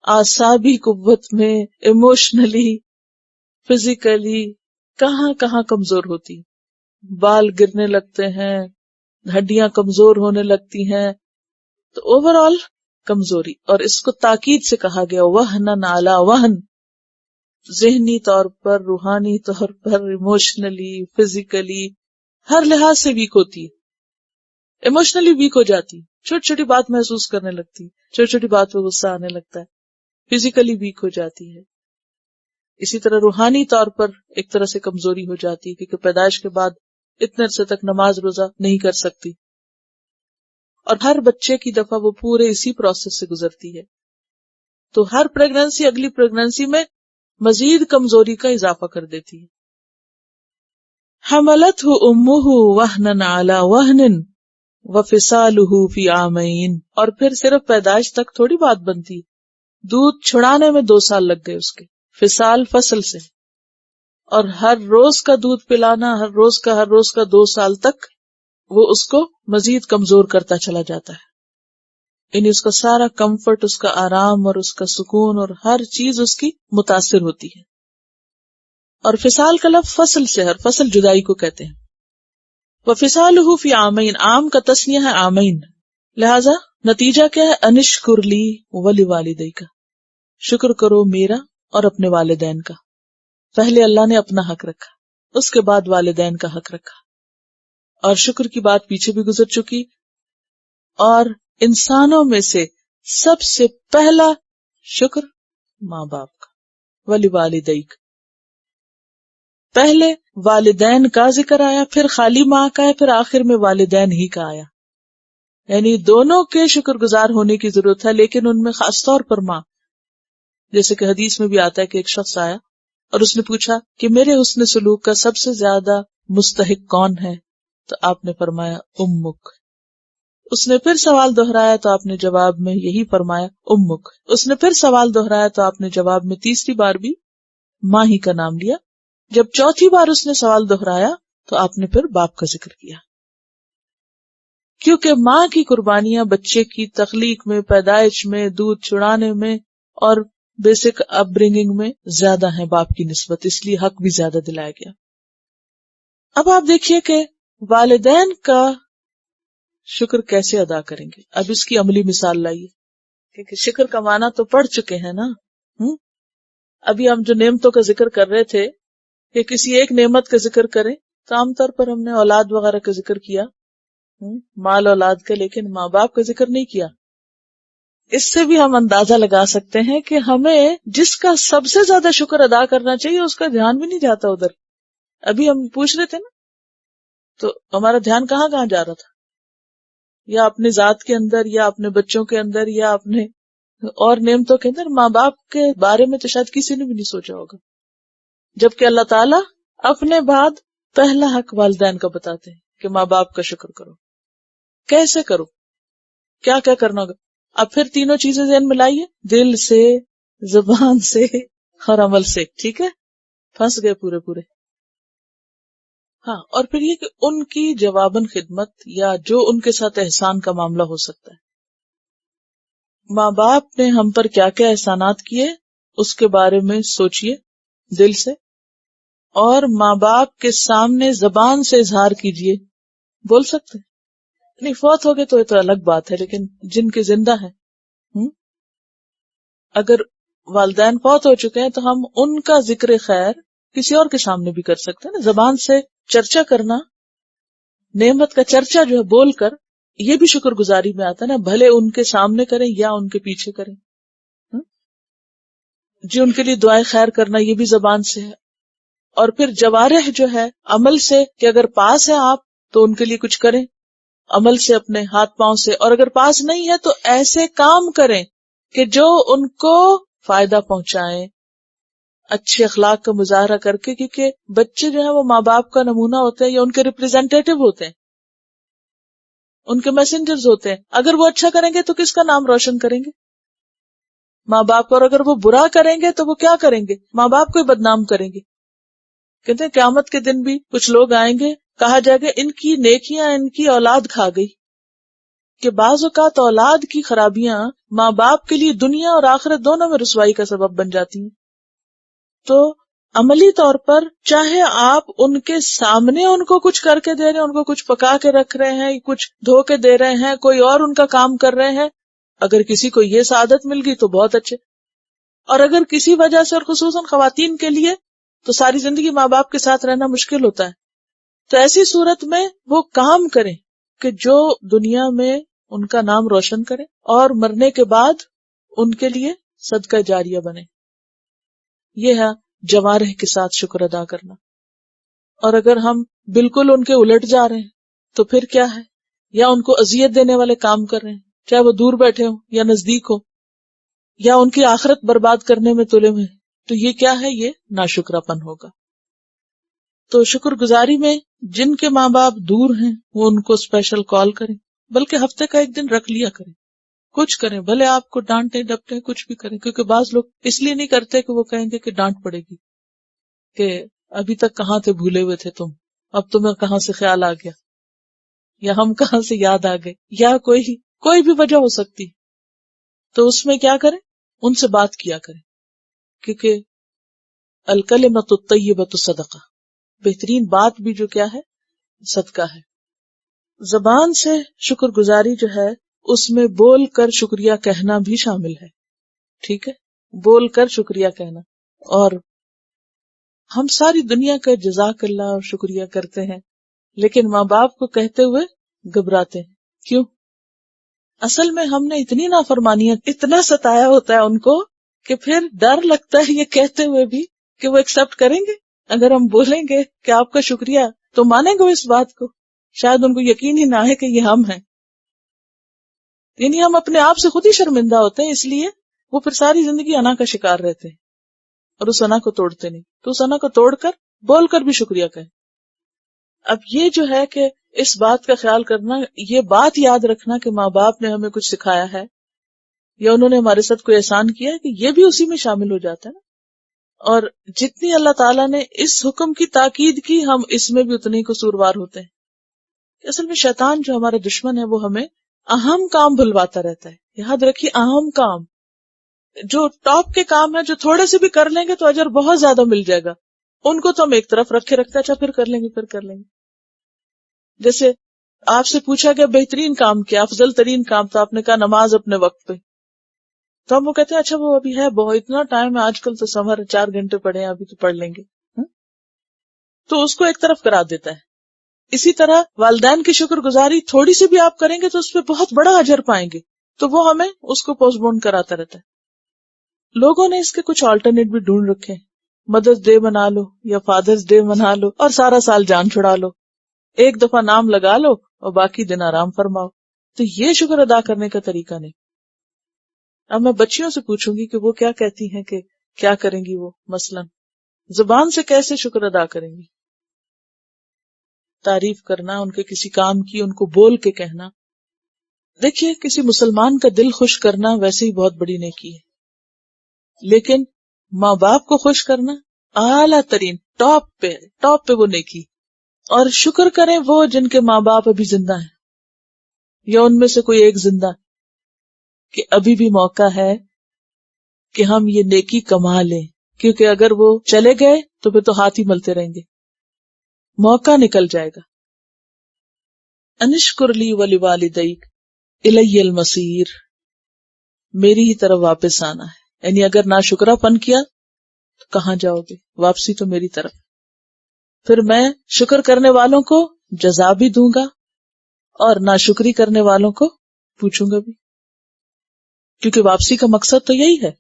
اعصابی قوت میں، ایموشنلی، فزیکلی کہاں کہاں کمزور ہوتی. بال گرنے لگتے ہیں، ہڈیاں کمزور ہونے لگتی ہیں. تو اوور آل کمزوری. اور اس کو تاکید سے کہا گیا وہنن علی وہن، ذہنی طور پر، روحانی طور پر، ایموشنلی، فزیکلی ہر لحاظ سے ویک ہوتی ہے. ایموشنلی ویک ہو جاتی، چھوٹی چھوٹی بات محسوس کرنے لگتی، چھوٹی چھوٹی بات پہ غصہ آنے لگتا ہے. فزیکلی ویک ہو جاتی ہے. اسی طرح روحانی طور پر ایک طرح سے کمزوری ہو جاتی ہے کیونکہ پیدائش کے بعد اتنے عرصے تک نماز روزہ نہیں کر سکتی. اور ہر بچے کی دفعہ وہ پورے اسی پروسیس سے گزرتی ہے. تو ہر پریگننسی اگلی پریگننسی میں مزید کمزوری کا اضافہ کر دیتی ہے. حملتہ امہ وہنن علی وہن وفصالہ فی عامین اور پھر صرف پیدائش تک تھوڑی بات بنتی. دودھ چھڑانے میں 2 سال لگ گئے اس کے. فصال فصل سے. اور ہر روز کا دودھ پلانا، ہر روز کا 2 سال تک وہ اس کو مزید کمزور کرتا چلا جاتا ہے. یعنی اس کا سارا کمفرٹ، اس کا آرام اور اس کا سکون اور ہر چیز اس کی متاثر ہوتی ہے. اور فصال کا لفظ فصل سے، ہر فصل جدائی کو کہتے ہیں. وَفِصَالُهُ فِي عَامَيْنِ، عام کا تسنیہ ہے عامین، لہذا نتیجہ کیا ہے؟ انشکر لی وَلِوَالِدَيْكَ، شکر کرو میرا اور اپنے والدین کا. پہلے اللہ نے اپنا حق رکھا، اس کے بعد والدین کا حق رکھا. اور شکر کی بات پیچھے بھی گزر چکی. اور انسانوں میں سے سب سے پہلا شکر ماں باپ کا. وَلِوَالِدَيْكَ، پہلے والدین کا ذکر آیا، پھر خالی ماں کا ہے، پھر آخر میں والدین ہی کا آیا. یعنی دونوں کے شکر گزار ہونے کی ضرورت ہے، لیکن ان میں خاص طور پر ماں. جیسے کہ حدیث میں بھی آتا ہے کہ ایک شخص آیا اور اس نے پوچھا کہ میرے حسن سلوک کا سب سے زیادہ مستحق کون ہے؟ تو آپ نے فرمایا امک. اس نے پھر سوال دہرایا تو آپ نے جواب میں یہی فرمایا امک. اس نے پھر سوال دہرایا تو آپ نے جواب میں تیسری بار بھی ماں ہی کا نام لیا. جب چوتھی بار اس نے سوال دہرایا تو آپ نے پھر باپ کا ذکر کیا، کیونکہ ماں کی قربانیاں بچے کی تخلیق میں، پیدائش میں، دودھ چھڑانے میں اور بیسک اپ برنگنگ میں زیادہ ہیں باپ کی نسبت، اس لیے حق بھی زیادہ دلایا گیا. اب آپ دیکھیے کہ والدین کا شکر کیسے ادا کریں گے. اب اس کی عملی مثال لائیے، کیونکہ شکر کا معنی تو پڑھ چکے ہیں نا. ابھی ہم جو نعمتوں کا ذکر کر رہے تھے کہ کسی ایک نعمت کا ذکر کریں تو عام طور پر ہم نے اولاد وغیرہ کا ذکر کیا، مال اولاد کا، لیکن ماں باپ کا ذکر نہیں کیا. اس سے بھی ہم اندازہ لگا سکتے ہیں کہ ہمیں جس کا سب سے زیادہ شکر ادا کرنا چاہیے اس کا دھیان بھی نہیں جاتا ادھر. ابھی ہم پوچھ رہے تھے نا، تو ہمارا دھیان کہاں جا رہا تھا؟ یا اپنے ذات کے اندر، یا اپنے بچوں کے اندر، یا اپنے اور نعمتوں کے اندر. ماں باپ کے بارے میں تو شاید کسی نے بھی نہیں سوچا ہوگا، جبکہ اللہ تعالیٰ اپنے بعد پہلا حق والدین کا بتاتے ہیں کہ ماں باپ کا شکر کرو. کیسے کرو؟ کیا کیا کرنا ہوگا؟ اب پھر تینوں چیزیں ذہن میں لائیے، دل سے، زبان سے اور عمل سے. ٹھیک ہے، پھنس گئے پورے. ہاں، اور پھر یہ کہ ان کی جواباً خدمت یا جو ان کے ساتھ احسان کا معاملہ ہو سکتا ہے. ماں باپ نے ہم پر کیا کیا احسانات کیے اس کے بارے میں سوچئے دل سے، اور ماں باپ کے سامنے زبان سے اظہار کیجئے. بول سکتے نہیں، فوت ہو گئے تو یہ تو الگ بات ہے، لیکن جن کے زندہ ہیں، اگر والدین فوت ہو چکے ہیں تو ہم ان کا ذکر خیر کسی اور کے سامنے بھی کر سکتے ہیں نا. زبان سے چرچا کرنا، نعمت کا چرچا جو ہے بول کر، یہ بھی شکر گزاری میں آتا ہے نا. بھلے ان کے سامنے کریں یا ان کے پیچھے کریں. جی، ان کے لیے دعائیں خیر کرنا یہ بھی زبان سے ہے. اور پھر جوارح جو ہے عمل سے، کہ اگر پاس ہے آپ تو ان کے لیے کچھ کریں عمل سے، اپنے ہاتھ پاؤں سے. اور اگر پاس نہیں ہے تو ایسے کام کریں کہ جو ان کو فائدہ پہنچائیں، اچھے اخلاق کا مظاہرہ کر کے. کیونکہ بچے جو ہیں وہ ماں باپ کا نمونہ ہوتے ہیں یا ان کے ریپرزینٹیٹیو ہوتے ہیں، ان کے میسنجرز ہوتے ہیں. اگر وہ اچھا کریں گے تو کس کا نام روشن کریں گے؟ ماں باپ کو. اور اگر وہ برا کریں گے تو وہ کیا کریں گے؟ ماں باپ کو ہی بدنام کریں گے. کہتے ہیں قیامت کے دن بھی کچھ لوگ آئیں گے، کہا جائے گا ان کی نیکیاں ان کی اولاد کھا گئی. کہ بعض اوقات اولاد کی خرابیاں ماں باپ کے لیے دنیا اور آخرت دونوں میں رسوائی کا سبب بن جاتی ہیں. تو عملی طور پر چاہے آپ ان کے سامنے ان کو کچھ کر کے دے رہے ہیں، ان کو کچھ پکا کے رکھ رہے ہیں، کچھ دھو کے دے رہے ہیں، کوئی اور ان کا کام کر رہے ہیں، اگر کسی کو یہ سعادت مل گئی تو بہت اچھے. اور اگر کسی وجہ سے، اور خصوصاً خواتین کے لیے تو ساری زندگی ماں باپ کے ساتھ رہنا مشکل ہوتا ہے، تو ایسی صورت میں وہ کام کریں کہ جو دنیا میں ان کا نام روشن کرے اور مرنے کے بعد ان کے لیے صدقہ جاریہ بنے. یہ ہے جوارح کے ساتھ شکر ادا کرنا. اور اگر ہم بالکل ان کے الٹ جا رہے ہیں تو پھر کیا ہے؟ یا ان کو اذیت دینے والے کام کر رہے ہیں، چاہے وہ دور بیٹھے ہوں یا نزدیک ہو، یا ان کی آخرت برباد کرنے میں تلے ہوئے، تو یہ کیا ہے؟ یہ ناشکراپن ہوگا. تو شکر گزاری میں جن کے ماں باپ دور ہیں وہ ان کو اسپیشل کال کریں، بلکہ ہفتے کا ایک دن رکھ لیا کریں. کچھ کریں، بھلے آپ کو ڈانٹیں ڈپٹیں، کچھ بھی کریں. کیونکہ بعض لوگ اس لیے نہیں کرتے کہ وہ کہیں گے کہ ڈانٹ پڑے گی، کہ ابھی تک کہاں تھے، بھولے ہوئے تھے تم، اب تمہیں کہاں سے خیال آ گیا، یا ہم کہاں سے یاد آ گئے، یا کوئی بھی وجہ ہو سکتی. تو اس میں کیا کریں، ان سے بات کیا کریں، کیونکہ الکلمۃ الطیبۃ صدقہ، بہترین بات بھی جو کیا ہے، صدقہ ہے. زبان سے شکر گزاری جو ہے اس میں بول کر شکریہ کہنا بھی شامل ہے. ٹھیک ہے، بول کر شکریہ کہنا. اور ہم ساری دنیا کا جزاک اللہ اور شکریہ کرتے ہیں، لیکن ماں باپ کو کہتے ہوئے گھبراتے ہیں. کیوں؟ اصل میں ہم نے اتنی نافرمانیاں، اتنا ستایا ہوتا ہے ان کو کہ پھر ڈر لگتا ہے یہ کہتے ہوئے بھی کہ وہ ایکسپٹ کریں گے. اگر ہم بولیں گے کہ آپ کا شکریہ، تو مانیں گے وہ اس بات کو؟ شاید ان کو یقین ہی نہ ہے کہ یہ ہم ہیں. یعنی ہم اپنے آپ سے خود ہی شرمندہ ہوتے ہیں، اس لیے وہ پھر ساری زندگی انا کا شکار رہتے ہیں اور اس انا کو توڑتے نہیں. تو اس انا کو توڑ کر بول کر بھی شکریہ کہیں. اب یہ جو ہے کہ اس بات کا خیال کرنا، یہ بات یاد رکھنا کہ ماں باپ نے ہمیں کچھ سکھایا ہے یا انہوں نے ہمارے ساتھ کوئی احسان کیا ہے، کہ یہ بھی اسی میں شامل ہو جاتا ہے نا. اور جتنی اللہ تعالیٰ نے اس حکم کی تاکید کی، ہم اس میں بھی اتنے ہی قصوروار ہوتے ہیں. اصل میں شیطان جو ہمارا دشمن ہے وہ ہمیں اہم کام بھلواتا رہتا ہے. یاد رکھیے، اہم کام، جو ٹاپ کے کام ہے، جو تھوڑے سے بھی کر لیں گے تو اجر بہت زیادہ مل جائے گا، ان کو تو ہم ایک طرف رکھے رکھتے ہیں، اچھا پھر کر لیں گے. جیسے آپ سے پوچھا گیا بہترین کام کیا، افضل ترین کام، تو آپ نے کہا نماز اپنے وقت پہ. تو ہم وہ کہتے ہیں اچھا وہ ابھی ہے، بہت اتنا ٹائم ہے، آج کل تو سمر 4 گھنٹے پڑھے ہیں، ابھی تو پڑھ لیں گے. تو اس کو ایک طرف کرا دیتا ہے. اسی طرح والدین کی شکر گزاری تھوڑی سی بھی آپ کریں گے تو اس پہ بہت بڑا اجر پائیں گے، تو وہ ہمیں اس کو پوسٹ پون کراتا رہتا ہے. لوگوں نے اس کے کچھ آلٹرنیٹ بھی ڈھونڈ رکھے ہیں. مدرس ڈے منا لو یا فادرز ڈے منا لو اور سارا سال جان چھڑا لو، ایک دفعہ نام لگا لو اور باقی دن آرام فرماؤ. تو یہ شکر ادا کرنے کا طریقہ نہیں. اب میں بچیوں سے پوچھوں گی کہ وہ کیا کہتی ہیں کہ کیا کریں گی. وہ مثلا زبان سے کیسے شکر ادا کریں گی؟ تعریف کرنا ان کے کسی کام کی، ان کو بول کے کہنا. دیکھیے، کسی مسلمان کا دل خوش کرنا ویسے ہی بہت بڑی نیکی ہے، لیکن ماں باپ کو خوش کرنا اعلیٰ ترین ٹاپ پہ وہ نیکی. اور شکر کریں وہ جن کے ماں باپ ابھی زندہ ہیں، یا ان میں سے کوئی ایک زندہ، کہ ابھی بھی موقع ہے کہ ہم یہ نیکی کما لیں، کیونکہ اگر وہ چلے گئے تو پھر تو ہاتھ ہی ملتے رہیں گے، موقع نکل جائے گا. انشکر لی ولوالدیک الی المصیر، میری ہی طرف واپس آنا ہے. یعنی اگر ناشکرا پن کیا تو کہاں جاؤ گے؟ واپسی تو میری طرف. پھر میں شکر کرنے والوں کو جزا بھی دوں گا اور ناشکری کرنے والوں کو پوچھوں گا بھی، کیونکہ واپسی کا مقصد تو یہی ہے.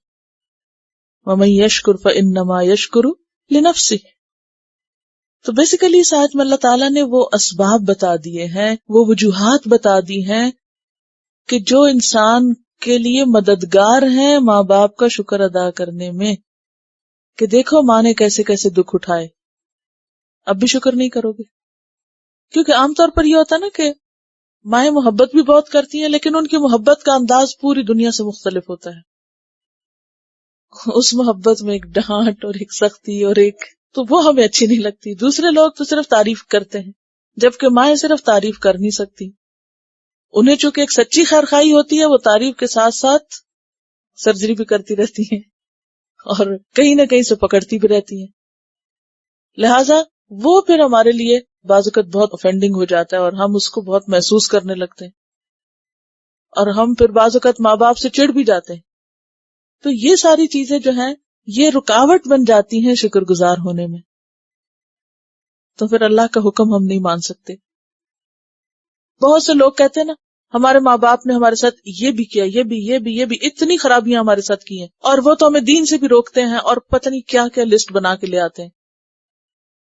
وَمَن يَشْكُرْ فَإِنَّمَا يَشْكُرُ لِنَفْسِهِ. تو بیسیکلی اس آیت میں اللہ تعالیٰ نے وہ اسباب بتا دیے ہیں، وہ وجوہات بتا دی ہیں کہ جو انسان کے لیے مددگار ہیں ماں باپ کا شکر ادا کرنے میں، کہ دیکھو ماں نے کیسے کیسے دکھ اٹھائے، اب بھی شکر نہیں کرو گے. کیونکہ عام طور پر یہ ہوتا ہے نا کہ مائیں محبت بھی بہت کرتی ہیں، لیکن ان کی محبت کا انداز پوری دنیا سے مختلف ہوتا ہے. اس محبت میں ایک ڈانٹ اور ایک سختی اور ایک، تو وہ ہمیں اچھی نہیں لگتی. دوسرے لوگ تو صرف تعریف کرتے ہیں، جبکہ مائیں صرف تعریف کر نہیں سکتی. انہیں چونکہ ایک سچی خیرخواہی ہوتی ہے، وہ تعریف کے ساتھ ساتھ سرجری بھی کرتی رہتی ہیں اور کہیں نہ کہیں سے پکڑتی بھی رہتی ہیں. لہٰذا وہ پھر ہمارے لیے بعض اوقات بہت افینڈنگ ہو جاتا ہے اور ہم اس کو بہت محسوس کرنے لگتے ہیں، اور ہم پھر بعض اوقات ماں باپ سے چڑ بھی جاتے ہیں. تو یہ ساری چیزیں جو ہیں یہ رکاوٹ بن جاتی ہیں شکر گزار ہونے میں. تو پھر اللہ کا حکم ہم نہیں مان سکتے. بہت سے لوگ کہتے ہیں نا ہمارے ماں باپ نے ہمارے ساتھ یہ بھی کیا، یہ بھی اتنی خرابیاں ہمارے ساتھ کی ہیں، اور وہ تو ہمیں دین سے بھی روکتے ہیں اور پتہ نہیں کیا کیا لسٹ بنا کے لے آتے ہیں.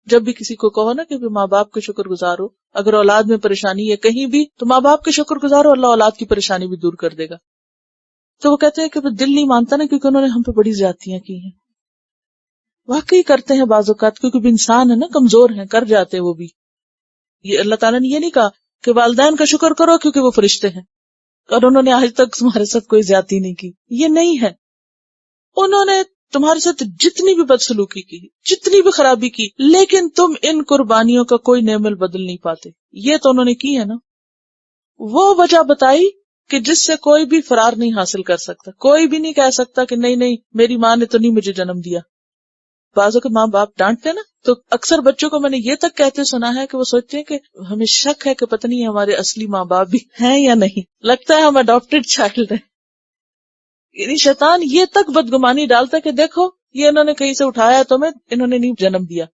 جب بھی کسی کو کہو نا کہ ماں باپ کے شکر گزار ہو، اگر اولاد میں پریشانی ہے کہیں بھی تو ماں باپ کے شکر گزار ہو، اللہ اولاد کی پریشانی بھی دور کر دے گا. تو وہ کہتے ہیں کہ دل نہیں مانتا نا، کیونکہ انہوں نے ہم پہ بڑی زیادتیاں کی ہیں. واقعی کرتے ہیں بعض اوقات، کیونکہ بھی انسان ہے نا، کمزور ہیں، کر جاتے ہیں وہ بھی. یہ اللہ تعالیٰ نے یہ نہیں کہا کہ والدین کا شکر کرو کیونکہ وہ فرشتے ہیں اور انہوں نے آج تک تمہارے ساتھ کوئی زیادتی نہیں کی. یہ نہیں ہے. انہوں نے تمہارے ساتھ جتنی بھی بدسلوکی کی، جتنی بھی خرابی کی، لیکن تم ان قربانیوں کا کوئی نعم البدل نہیں پاتے. یہ تو انہوں نے کی ہے نا. وہ وجہ بتائی کہ جس سے کوئی بھی فرار نہیں حاصل کر سکتا. کوئی بھی نہیں کہہ سکتا کہ نہیں نہیں میری ماں نے تو نہیں مجھے جنم دیا. بعضوں کے ماں باپ ڈانٹتے نا، تو اکثر بچوں کو میں نے یہ تک کہتے سنا ہے کہ وہ سوچتے ہیں کہ ہمیں شک ہے کہ پتہ نہیں ہمارے اصلی ماں باپ بھی ہیں یا نہیں، لگتا ہے ہم اڈاپٹڈ چائلڈ ہیں. یعنی شیطان یہ تک بدگمانی ڈالتا ہے کہ دیکھو یہ انہوں نے کہیں سے اٹھایا تمہیں، انہوں نے نہیں جنم دیا.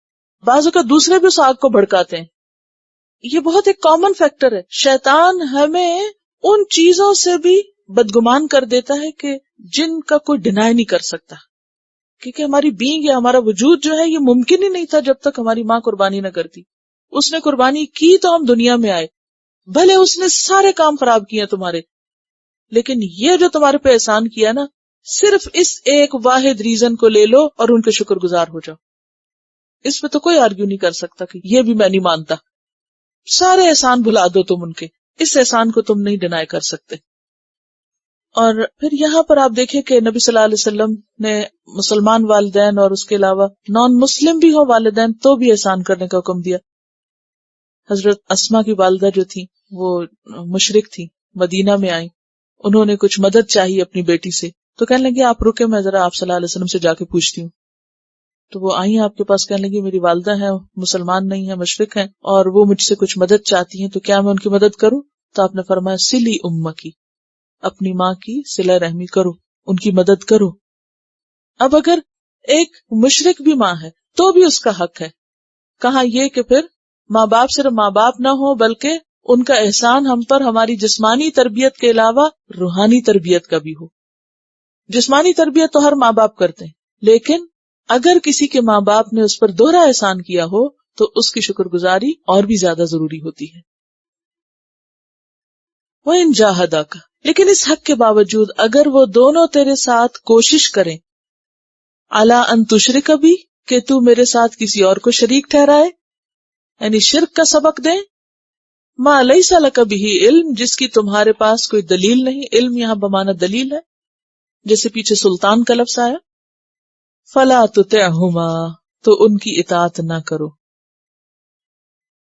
بعضوں کا دوسرے بھی اس آگ کو بھڑکاتے ہیں. یہ بہت ایک کامن فیکٹر ہے. شیطان ہمیں ان چیزوں سے بھی بدگمان کر دیتا ہے کہ جن کا کوئی ڈینائی نہیں کر سکتا، کیونکہ ہماری بینگ یا ہمارا وجود جو ہے یہ ممکن ہی نہیں تھا جب تک ہماری ماں قربانی نہ کرتی. اس نے قربانی کی تو ہم دنیا میں آئے، بھلے اس نے سارے کام خراب کیے تمہارے، لیکن یہ جو تمہارے پہ احسان کیا نا، صرف اس ایک واحد ریزن کو لے لو اور ان کے شکر گزار ہو جاؤ. اس پہ تو کوئی آرگیو نہیں کر سکتا کہ یہ بھی میں نہیں مانتا. سارے احسان بھلا دو تم ان کے، اس احسان کو تم نہیں ڈینائی کر سکتے. اور پھر یہاں پر آپ دیکھیں کہ نبی صلی اللہ علیہ وسلم نے مسلمان والدین اور اس کے علاوہ نان مسلم بھی ہو والدین تو بھی احسان کرنے کا حکم دیا. حضرت اسما کی والدہ جو تھی وہ مشرک تھی، مدینہ میں آئیں، انہوں نے کچھ مدد چاہی اپنی بیٹی سے، تو کہنے لگی آپ رکے میں ذرا آپ صلی اللہ علیہ وسلم سے جا کے پوچھتی ہوں. تو وہ آئی آپ کے پاس، کہنے لگی میری والدہ ہیں، مسلمان نہیں ہیں، مشرک ہیں، اور وہ مجھ سے کچھ مدد چاہتی ہیں، تو کیا میں ان کی مدد کروں؟ تو آپ نے فرمایا سلی امکی، اپنی ماں کی صلہ رحمی کرو، ان کی مدد کرو. اب اگر ایک مشرک بھی ماں ہے تو بھی اس کا حق ہے. کہاں یہ کہ پھر ماں باپ صرف ماں باپ نہ ہو بلکہ ان کا احسان ہم پر ہماری جسمانی تربیت کے علاوہ روحانی تربیت کا بھی ہو. جسمانی تربیت تو ہر ماں باپ کرتے ہیں، لیکن اگر کسی کے ماں باپ نے اس پر دوہرا احسان کیا ہو تو اس کی شکر گزاری اور بھی زیادہ ضروری ہوتی ہے. وَإِن جَاهَدَاكَ، لیکن اس حق کے باوجود اگر وہ دونوں تیرے ساتھ کوشش کریں، عَلَىٰ أَن تُشْرِكَ بِي، کہ تو میرے ساتھ کسی اور کو شریک ٹھہرائے، یعنی شرک کا سبق دیں، مَا لَيْسَ لَكَ بِهِ علم، جس کی تمہارے پاس کوئی دلیل نہیں. علم یہاں بمعنی دلیل ہے، جیسے پیچھے سلطان کا لفظ آیا. فَلَا تُطِعْهُمَا، تو ان کی اطاعت نہ کرو.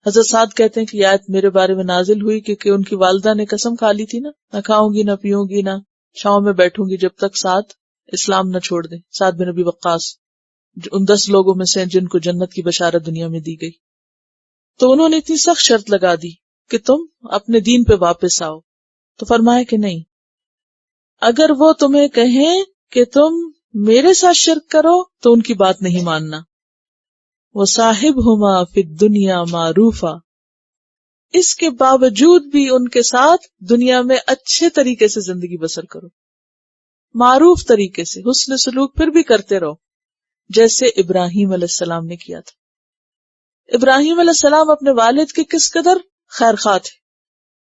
حضرت سعد کہتے ہیں کہ یہ آیت میرے بارے میں نازل ہوئی کیونکہ ان کی والدہ نے قسم کھا لی تھی نا، نہ کھاؤں گی نہ پیوں گی نہ چھاؤں میں بیٹھوں گی جب تک سعد اسلام نہ چھوڑ دیں. سعد بن ابی وقاص ان 10 لوگوں میں سے جن کو جنت کی بشارت دنیا میں دی گئی. تو انہوں نے اتنی سخت شرط لگا دی کہ تم اپنے دین پہ واپس آؤ. تو فرمایا کہ نہیں، اگر وہ تمہیں کہیں کہ تم میرے ساتھ شرک کرو تو ان کی بات نہیں ماننا. وَصَاحِبْهُمَا فِي الدُّنْيَا مَعْرُوفًا، اس کے باوجود بھی ان کے ساتھ دنیا میں اچھے طریقے سے زندگی بسر کرو، معروف طریقے سے حسن سلوک پھر بھی کرتے رہو، جیسے ابراہیم علیہ السلام نے کیا تھا. ابراہیم علیہ السلام اپنے والد کے کس قدر خیر خواہ تھے.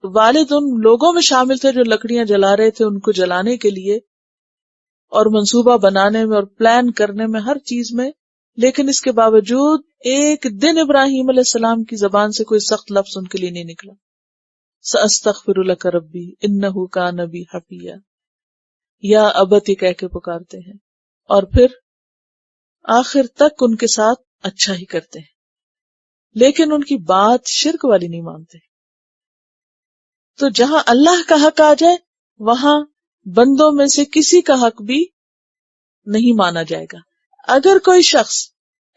والد ان لوگوں میں شامل تھے جو لکڑیاں جلا رہے تھے ان کو جلانے کے لیے اور منصوبہ بنانے میں اور پلان کرنے میں، ہر چیز میں. لیکن اس کے باوجود ایک دن ابراہیم علیہ السلام کی زبان سے کوئی سخت لفظ ان کے لیے نہیں نکلا. سأستغفر لک ربی انہ کان بی حفیا، یا ابت کہہ کے پکارتے ہیں، اور پھر آخر تک ان کے ساتھ اچھا ہی کرتے ہیں، لیکن ان کی بات شرک والی نہیں مانتے. تو جہاں اللہ کا حق آ جائے وہاں بندوں میں سے کسی کا حق بھی نہیں مانا جائے گا. اگر کوئی شخص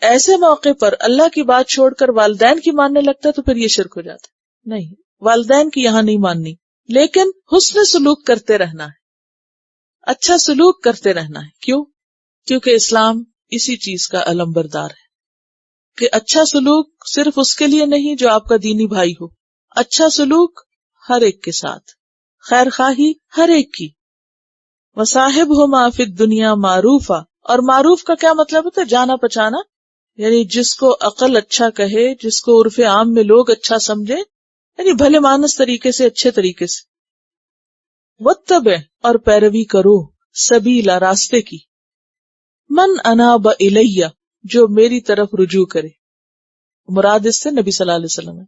ایسے موقع پر اللہ کی بات چھوڑ کر والدین کی ماننے لگتا ہے تو پھر یہ شرک ہو جاتا ہے. نہیں، والدین کی یہاں نہیں ماننی، لیکن حسن سلوک کرتے رہنا ہے، اچھا سلوک کرتے رہنا ہے. کیوں؟ کیونکہ اسلام اسی چیز کا علم بردار ہے کہ اچھا سلوک صرف اس کے لیے نہیں جو آپ کا دینی بھائی ہو، اچھا سلوک ہر ایک کے ساتھ، خیر خواہی ہر ایک کی. وَصَاحِبْهُمَا فِي الدُّنْيَا مَعْرُوفًا، اور معروف کا کیا مطلب ہوتا ہے؟ جانا پہچانا، یعنی جس کو عقل اچھا کہے، جس کو عرف عام میں لوگ اچھا سمجھے، یعنی بھلے مانس طریقے سے، اچھے طریقے سے. وَاتَّبِعْ، اور پیروی کرو، سبیلا، راستے کی، من اناب الیہ، جو میری طرف رجوع کرے. مراد اس سے نبی صلی اللہ علیہ وسلم ہے،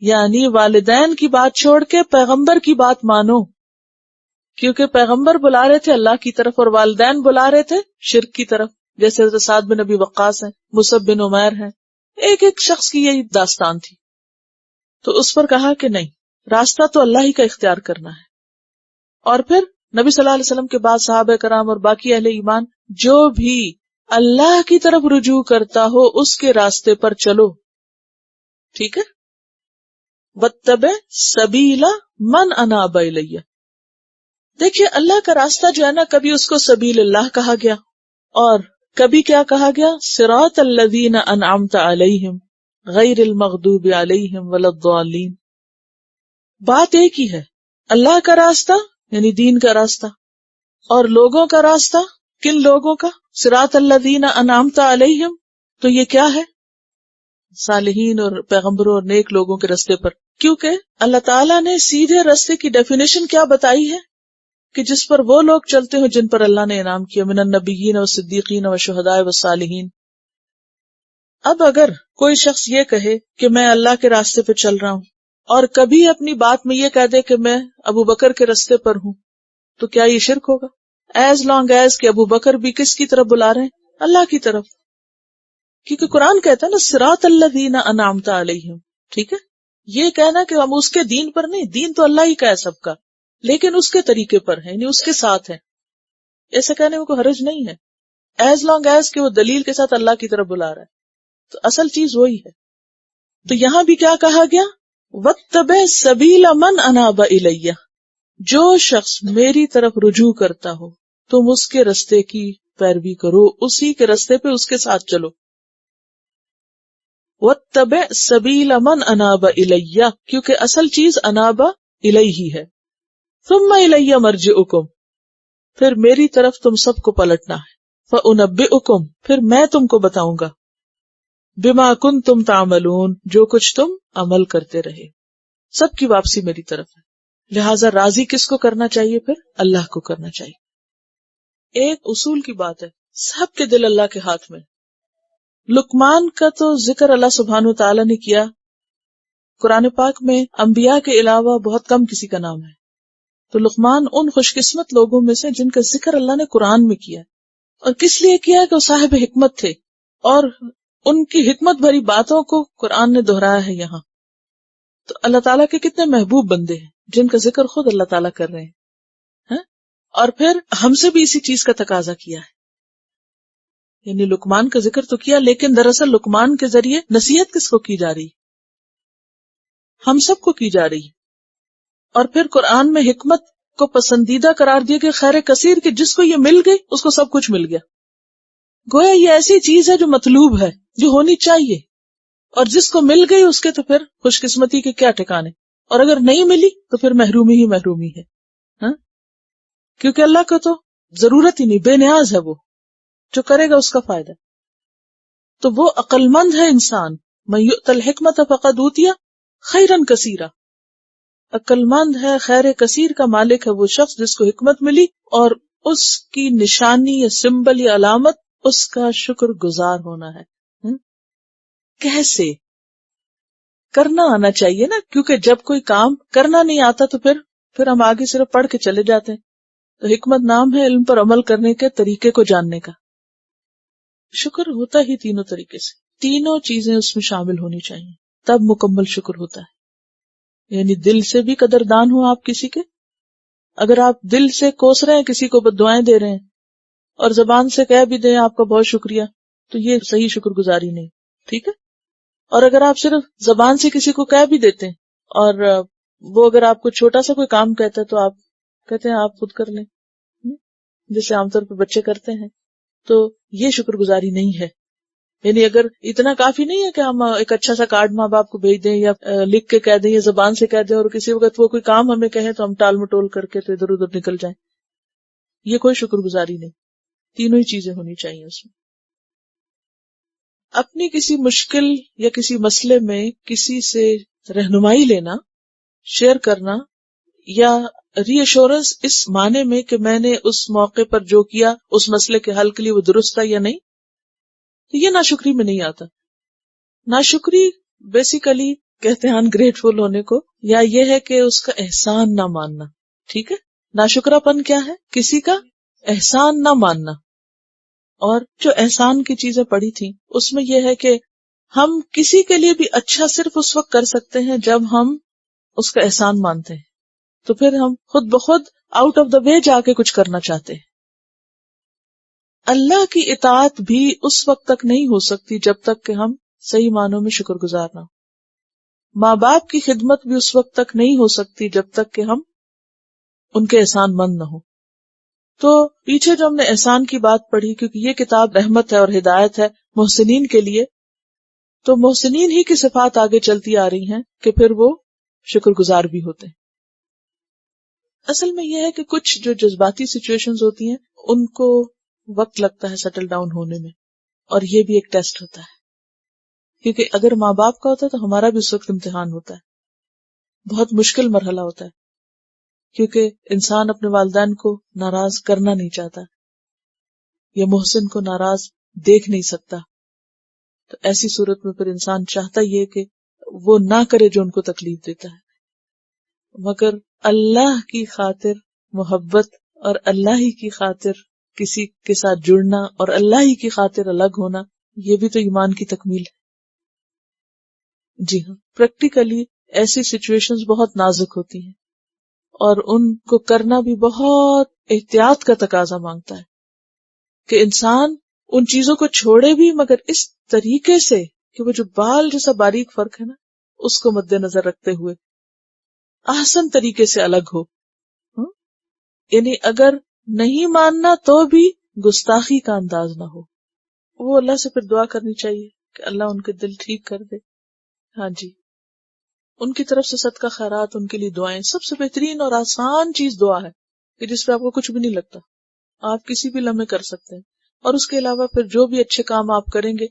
یعنی والدین کی بات چھوڑ کے پیغمبر کی بات مانو. کیونکہ پیغمبر بلا رہے تھے اللہ کی طرف اور والدین بلا رہے تھے شرک کی طرف، جیسے حضرت سعد بن ابی وقاص ہیں، مصعب بن عمیر ہیں، ایک ایک شخص کی یہی داستان تھی. تو اس پر کہا کہ نہیں، راستہ تو اللہ ہی کا اختیار کرنا ہے. اور پھر نبی صلی اللہ علیہ وسلم کے بعد صحابہ کرام اور باقی اہل ایمان جو بھی اللہ کی طرف رجوع کرتا ہو اس کے راستے پر چلو. ٹھیک ہے، وَاتَّبِعْ سَبِيلَ مَنْ أَنَابَ إِلَيَّ. دیکھیے اللہ کا راستہ جو ہے نا، کبھی اس کو سبیل اللہ کہا گیا اور کبھی کیا کہا گیا، صراط الذین انعمت علیہم غیر المغضوب علیہم ولا الضالین. بات ایک ہی ہے، اللہ کا راستہ یعنی دین کا راستہ، اور لوگوں کا راستہ کن لوگوں کا، صراط الذین انعمت علیہم. تو یہ کیا ہے، صالحین اور پیغمبروں اور نیک لوگوں کے راستے پر. کیونکہ اللہ تعالیٰ نے سیدھے راستے کی ڈیفینیشن کیا بتائی ہے کہ جس پر وہ لوگ چلتے ہوں جن پر اللہ نے انعام کیا، من النبیین والصدیقین والشہداء والصالحین. اب اگر کوئی شخص یہ کہے کہ میں اللہ کے راستے پہ چل رہا ہوں اور کبھی اپنی بات میں یہ کہہ دے کہ میں ابو بکر کے راستے پر ہوں، تو کیا یہ شرک ہوگا؟ ایز لانگ ایز کہ ابو بکر بھی کس کی طرف بلا رہے ہیں، اللہ کی طرف. کیونکہ قرآن کہتا ہے نا صراط الذین انعمت علیہم. ٹھیک ہے، یہ کہنا کہ ہم اس کے دین پر نہیں، دین تو اللہ ہی کا ہے سب کا، لیکن اس کے طریقے پر ہے، یعنی اس کے ساتھ ہے، ایسا کہنے میں کوئی حرج نہیں ہے، ایز لانگ ایز کہ وہ دلیل کے ساتھ اللہ کی طرف بلا رہا ہے. تو اصل چیز وہی ہے. تو یہاں بھی کیا کہا گیا، وَاتَّبِعْ سَبِيلَ مَنْ أَنَابَ إِلَيَّ. جو شخص میری طرف رجوع کرتا ہو تم اس کے رستے کی پیروی کرو، اسی کے رستے پہ اس کے ساتھ چلو. وَاتَّبِعْ سَبِيلَ مَنْ أَنَابَ إِلَيَّ، کیونکہ اصل چیز اناب الیہ ہے. ثُمَّ إِلَيَّ مَرْجِعُكُمْ، پھر میری طرف تم سب کو پلٹنا ہے. فَأُنَبِّئُكُمْ، پھر میں تم کو بتاؤں گا، بِمَا كُنتُمْ تَعْمَلُونَ، جو کچھ تم عمل کرتے رہے. سب کی واپسی میری طرف ہے. لہٰذا راضی کس کو کرنا چاہیے؟ پھر اللہ کو کرنا چاہیے. ایک اصول کی بات ہے، سب کے دل اللہ کے ہاتھ میں. لقمان کا تو ذکر اللہ سبحانہ وتعالی نے کیا، قرآن پاک میں انبیاء کے علاوہ بہت کم کسی کا نام ہے. تو لقمان ان خوش قسمت لوگوں میں سے جن کا ذکر اللہ نے قرآن میں کیا، اور کس لیے کیا کہ وہ صاحب حکمت تھے اور ان کی حکمت بھری باتوں کو قرآن نے دہرایا ہے یہاں. تو اللہ تعالیٰ کے کتنے محبوب بندے ہیں جن کا ذکر خود اللہ تعالیٰ کر رہے ہیں، اور پھر ہم سے بھی اسی چیز کا تقاضا کیا ہے. یعنی لقمان کا ذکر تو کیا، لیکن دراصل لقمان کے ذریعے نصیحت کس کو کی جا رہی، ہم سب کو کی جا رہی. اور پھر قرآن میں حکمت کو پسندیدہ قرار دیا کہ خیر کثیر کہ جس کو یہ مل گئی اس کو سب کچھ مل گیا. گویا یہ ایسی چیز ہے جو مطلوب ہے، جو ہونی چاہیے، اور جس کو مل گئی اس کے تو پھر خوش قسمتی کے کیا ٹھکانے، اور اگر نہیں ملی تو پھر محرومی ہی محرومی ہے. کیونکہ اللہ کو تو ضرورت ہی نہیں، بے نیاز ہے، وہ جو کرے گا اس کا فائدہ. تو وہ عقل مند ہے انسان. من یؤت الحکمت فقد اوتی خیرا کثیرا. عقل مند ہے، خیر کثیر کا مالک ہے وہ شخص جس کو حکمت ملی، اور اس کی نشانی یا سمبل یا علامت اس کا شکر گزار ہونا ہے. کیسے کرنا آنا چاہیے نا، کیونکہ جب کوئی کام کرنا نہیں آتا تو پھر ہم آگے صرف پڑھ کے چلے جاتے ہیں. تو حکمت نام ہے علم پر عمل کرنے کے طریقے کو جاننے کا. شکر ہوتا ہی تینوں طریقے سے، تینوں چیزیں اس میں شامل ہونی چاہیے، تب مکمل شکر ہوتا ہے. یعنی دل سے بھی قدردان ہو آپ کسی کے، اگر آپ دل سے کوس رہے ہیں کسی کو دعائیں دے رہے ہیں اور زبان سے کہہ بھی دیں آپ کا بہت شکریہ، تو یہ صحیح شکر گزاری نہیں. ٹھیک ہے. اور اگر آپ صرف زبان سے کسی کو کہہ بھی دیتے ہیں اور وہ اگر آپ کو چھوٹا سا کوئی کام کہتا ہے تو آپ کہتے ہیں آپ خود کر لیں، جیسے عام طور پہ بچے کرتے ہیں، تو یہ شکر گزاری نہیں ہے. یعنی اگر اتنا کافی نہیں ہے کہ ہم ایک اچھا سا کارڈ ماں باپ کو بھیج دیں یا لکھ کے کہہ دیں یا زبان سے کہہ دیں، اور کسی وقت وہ کوئی کام ہمیں کہیں تو ہم ٹال مٹول کر کے تو ادھر ادھر نکل جائیں. یہ کوئی شکر گزاری نہیں. تینوں ہی چیزیں ہونی چاہیے اس میں. اپنی کسی مشکل یا کسی مسئلے میں کسی سے رہنمائی لینا، شیئر کرنا، یا ری ایشورنس اس معنی میں کہ میں نے اس موقع پر جو کیا اس مسئلے کے حل کے لیے وہ درست تھا یا نہیں، تو یہ ناشکری میں نہیں آتا. ناشکری بیسیکلی کہتے ہیں انگریٹفل ہونے کو، یا یہ ہے کہ اس کا احسان نہ ماننا. ٹھیک ہے، ناشکرا پن کیا ہے؟ کسی کا احسان نہ ماننا. اور جو احسان کی چیزیں پڑھی تھیں اس میں یہ ہے کہ ہم کسی کے لیے بھی اچھا صرف اس وقت کر سکتے ہیں جب ہم اس کا احسان مانتے ہیں. تو پھر ہم خود بخود آؤٹ آف دا وے جا کے کچھ کرنا چاہتے ہیں. اللہ کی اطاعت بھی اس وقت تک نہیں ہو سکتی جب تک کہ ہم صحیح معنوں میں شکر گزار نہ ہوں. ماں باپ کی خدمت بھی اس وقت تک نہیں ہو سکتی جب تک کہ ہم ان کے احسان مند نہ ہوں. تو پیچھے جو ہم نے احسان کی بات پڑھی، کیونکہ یہ کتاب رحمت ہے اور ہدایت ہے محسنین کے لیے، تو محسنین ہی کی صفات آگے چلتی آ رہی ہیں کہ پھر وہ شکر گزار بھی ہوتے ہیں. اصل میں یہ ہے کہ کچھ جو جذباتی سچویشنز ہوتی ہیں ان کو وقت لگتا ہے سیٹل ڈاؤن ہونے میں، اور یہ بھی ایک ٹیسٹ ہوتا ہے. کیونکہ اگر ماں باپ کا ہوتا ہے تو ہمارا بھی اس وقت امتحان ہوتا ہے، بہت مشکل مرحلہ ہوتا ہے، کیونکہ انسان اپنے والدین کو ناراض کرنا نہیں چاہتا یا محسن کو ناراض دیکھ نہیں سکتا. تو ایسی صورت میں پھر انسان چاہتا یہ کہ وہ نہ کرے جو ان کو تکلیف دیتا ہے. مگر اللہ کی خاطر محبت اور اللہ ہی کی خاطر کسی کے ساتھ جڑنا اور اللہ ہی کی خاطر الگ ہونا، یہ بھی تو ایمان کی تکمیل ہے. جی ہاں، پریکٹیکلی ایسی سچویشنز بہت نازک ہوتی ہیں اور ان کو کرنا بھی بہت احتیاط کا تقاضا مانگتا ہے کہ انسان ان چیزوں کو چھوڑے بھی مگر اس طریقے سے کہ وہ جو بال جیسا باریک فرق ہے نا اس کو مد نظر رکھتے ہوئے احسن طریقے سے الگ ہو. یعنی اگر نہیں ماننا تو بھی گستاخی کا انداز نہ ہو. وہ اللہ سے پھر دعا کرنی چاہیے کہ اللہ ان کے دل ٹھیک کر دے. ہاں جی، ان کی طرف سے صدقہ خیرات، ان کے لیے دعائیں. سب سے بہترین اور آسان چیز دعا ہے کہ جس پہ آپ کو کچھ بھی نہیں لگتا، آپ کسی بھی لمحے کر سکتے ہیں. اور اس کے علاوہ پھر جو بھی اچھے کام آپ کریں گے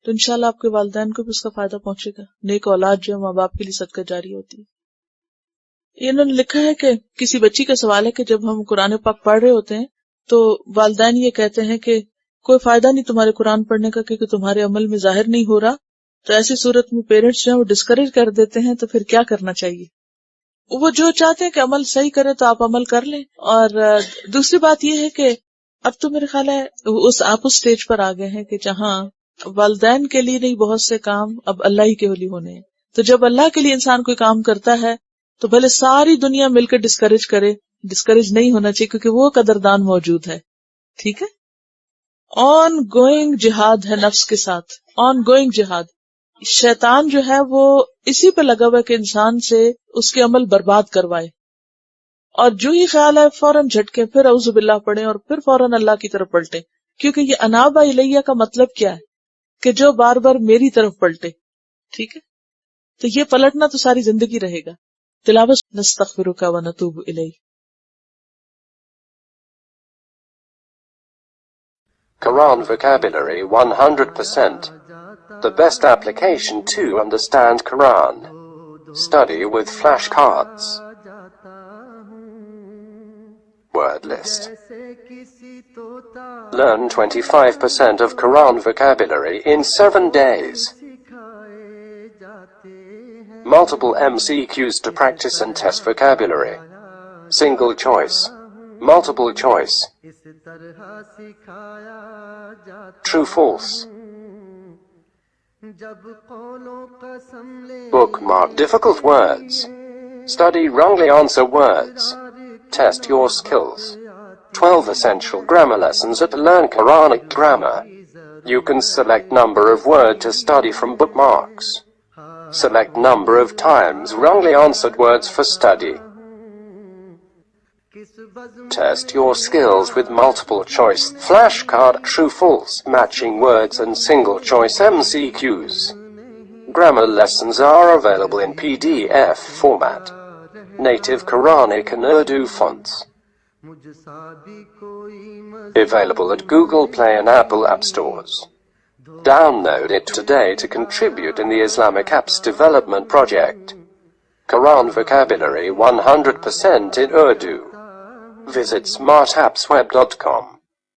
تو انشاءاللہ آپ کے والدین کو بھی اس کا فائدہ پہنچے گا. نیک اولاد جو ہے ماں باپ کے لیے صدقہ جاری ہوتی ہے. انہوں نے لکھا ہے کہ کسی بچی کا سوال ہے کہ جب ہم قرآن پاک پڑھ رہے ہوتے ہیں تو والدین یہ کہتے ہیں کہ کوئی فائدہ نہیں تمہارے قرآن پڑھنے کا کیونکہ تمہارے عمل میں ظاہر نہیں ہو رہا. تو ایسی صورت میں پیرنٹس جو ہیں وہ ڈسکریج کر دیتے ہیں. تو پھر کیا کرنا چاہیے؟ وہ جو چاہتے ہیں کہ عمل صحیح کرے تو آپ عمل کر لیں. اور دوسری بات یہ ہے کہ اب تو میرے خیال ہے آپ اس سٹیج پر آ گئے ہیں کہ جہاں والدین کے لیے نہیں بہت سے کام اب اللہ ہی کے لیے ہونے ہیں. تو جب اللہ کے لیے انسان کوئی کام کرتا ہے تو بھلے ساری دنیا مل کر ڈسکریج کرے، ڈسکریج نہیں ہونا چاہیے کیونکہ وہ قدردان موجود ہے. ٹھیک ہے، آن گوئنگ جہاد ہے نفس کے ساتھ، آن گوئنگ جہاد. شیطان جو ہے وہ اسی پہ لگا ہوا ہے کہ انسان سے اس کے عمل برباد کروائے، اور جو ہی خیال ہے فوراً جھٹکے، پھر اعوذ باللہ پڑھیں اور پھر فوراً اللہ کی طرف پلٹیں. کیونکہ یہ انابا الیہ کا مطلب کیا ہے کہ جو بار بار میری طرف پلٹے. ٹھیک ہے، تو یہ پلٹنا تو ساری زندگی رہے گا. تلاوت نستغفرک و نتوب الیک. Quran vocabulary 100%. The best application to understand Quran. Study with flashcards. Word list. Learn 25% of Quran vocabulary in 7 days. Multiple MCQs to practice and test vocabulary. Single choice. Multiple choice. True false. Bookmark difficult words. Study wrongly answer words. Test your skills. 12 essential grammar lessons at Learn Quranic Grammar. You can select number of word to study from bookmarks. Select number of times wrongly answered words for study. Test your skills with multiple choice flashcard, true false, matching words and single choice MCQs. Grammar lessons are available in PDF format. Native Quranic and Urdu fonts. Available at Google Play and Apple App Stores. Download it today to contribute in the Islamic Apps Development Project. Quran vocabulary 100% in Urdu. Visit smartappsweb.com.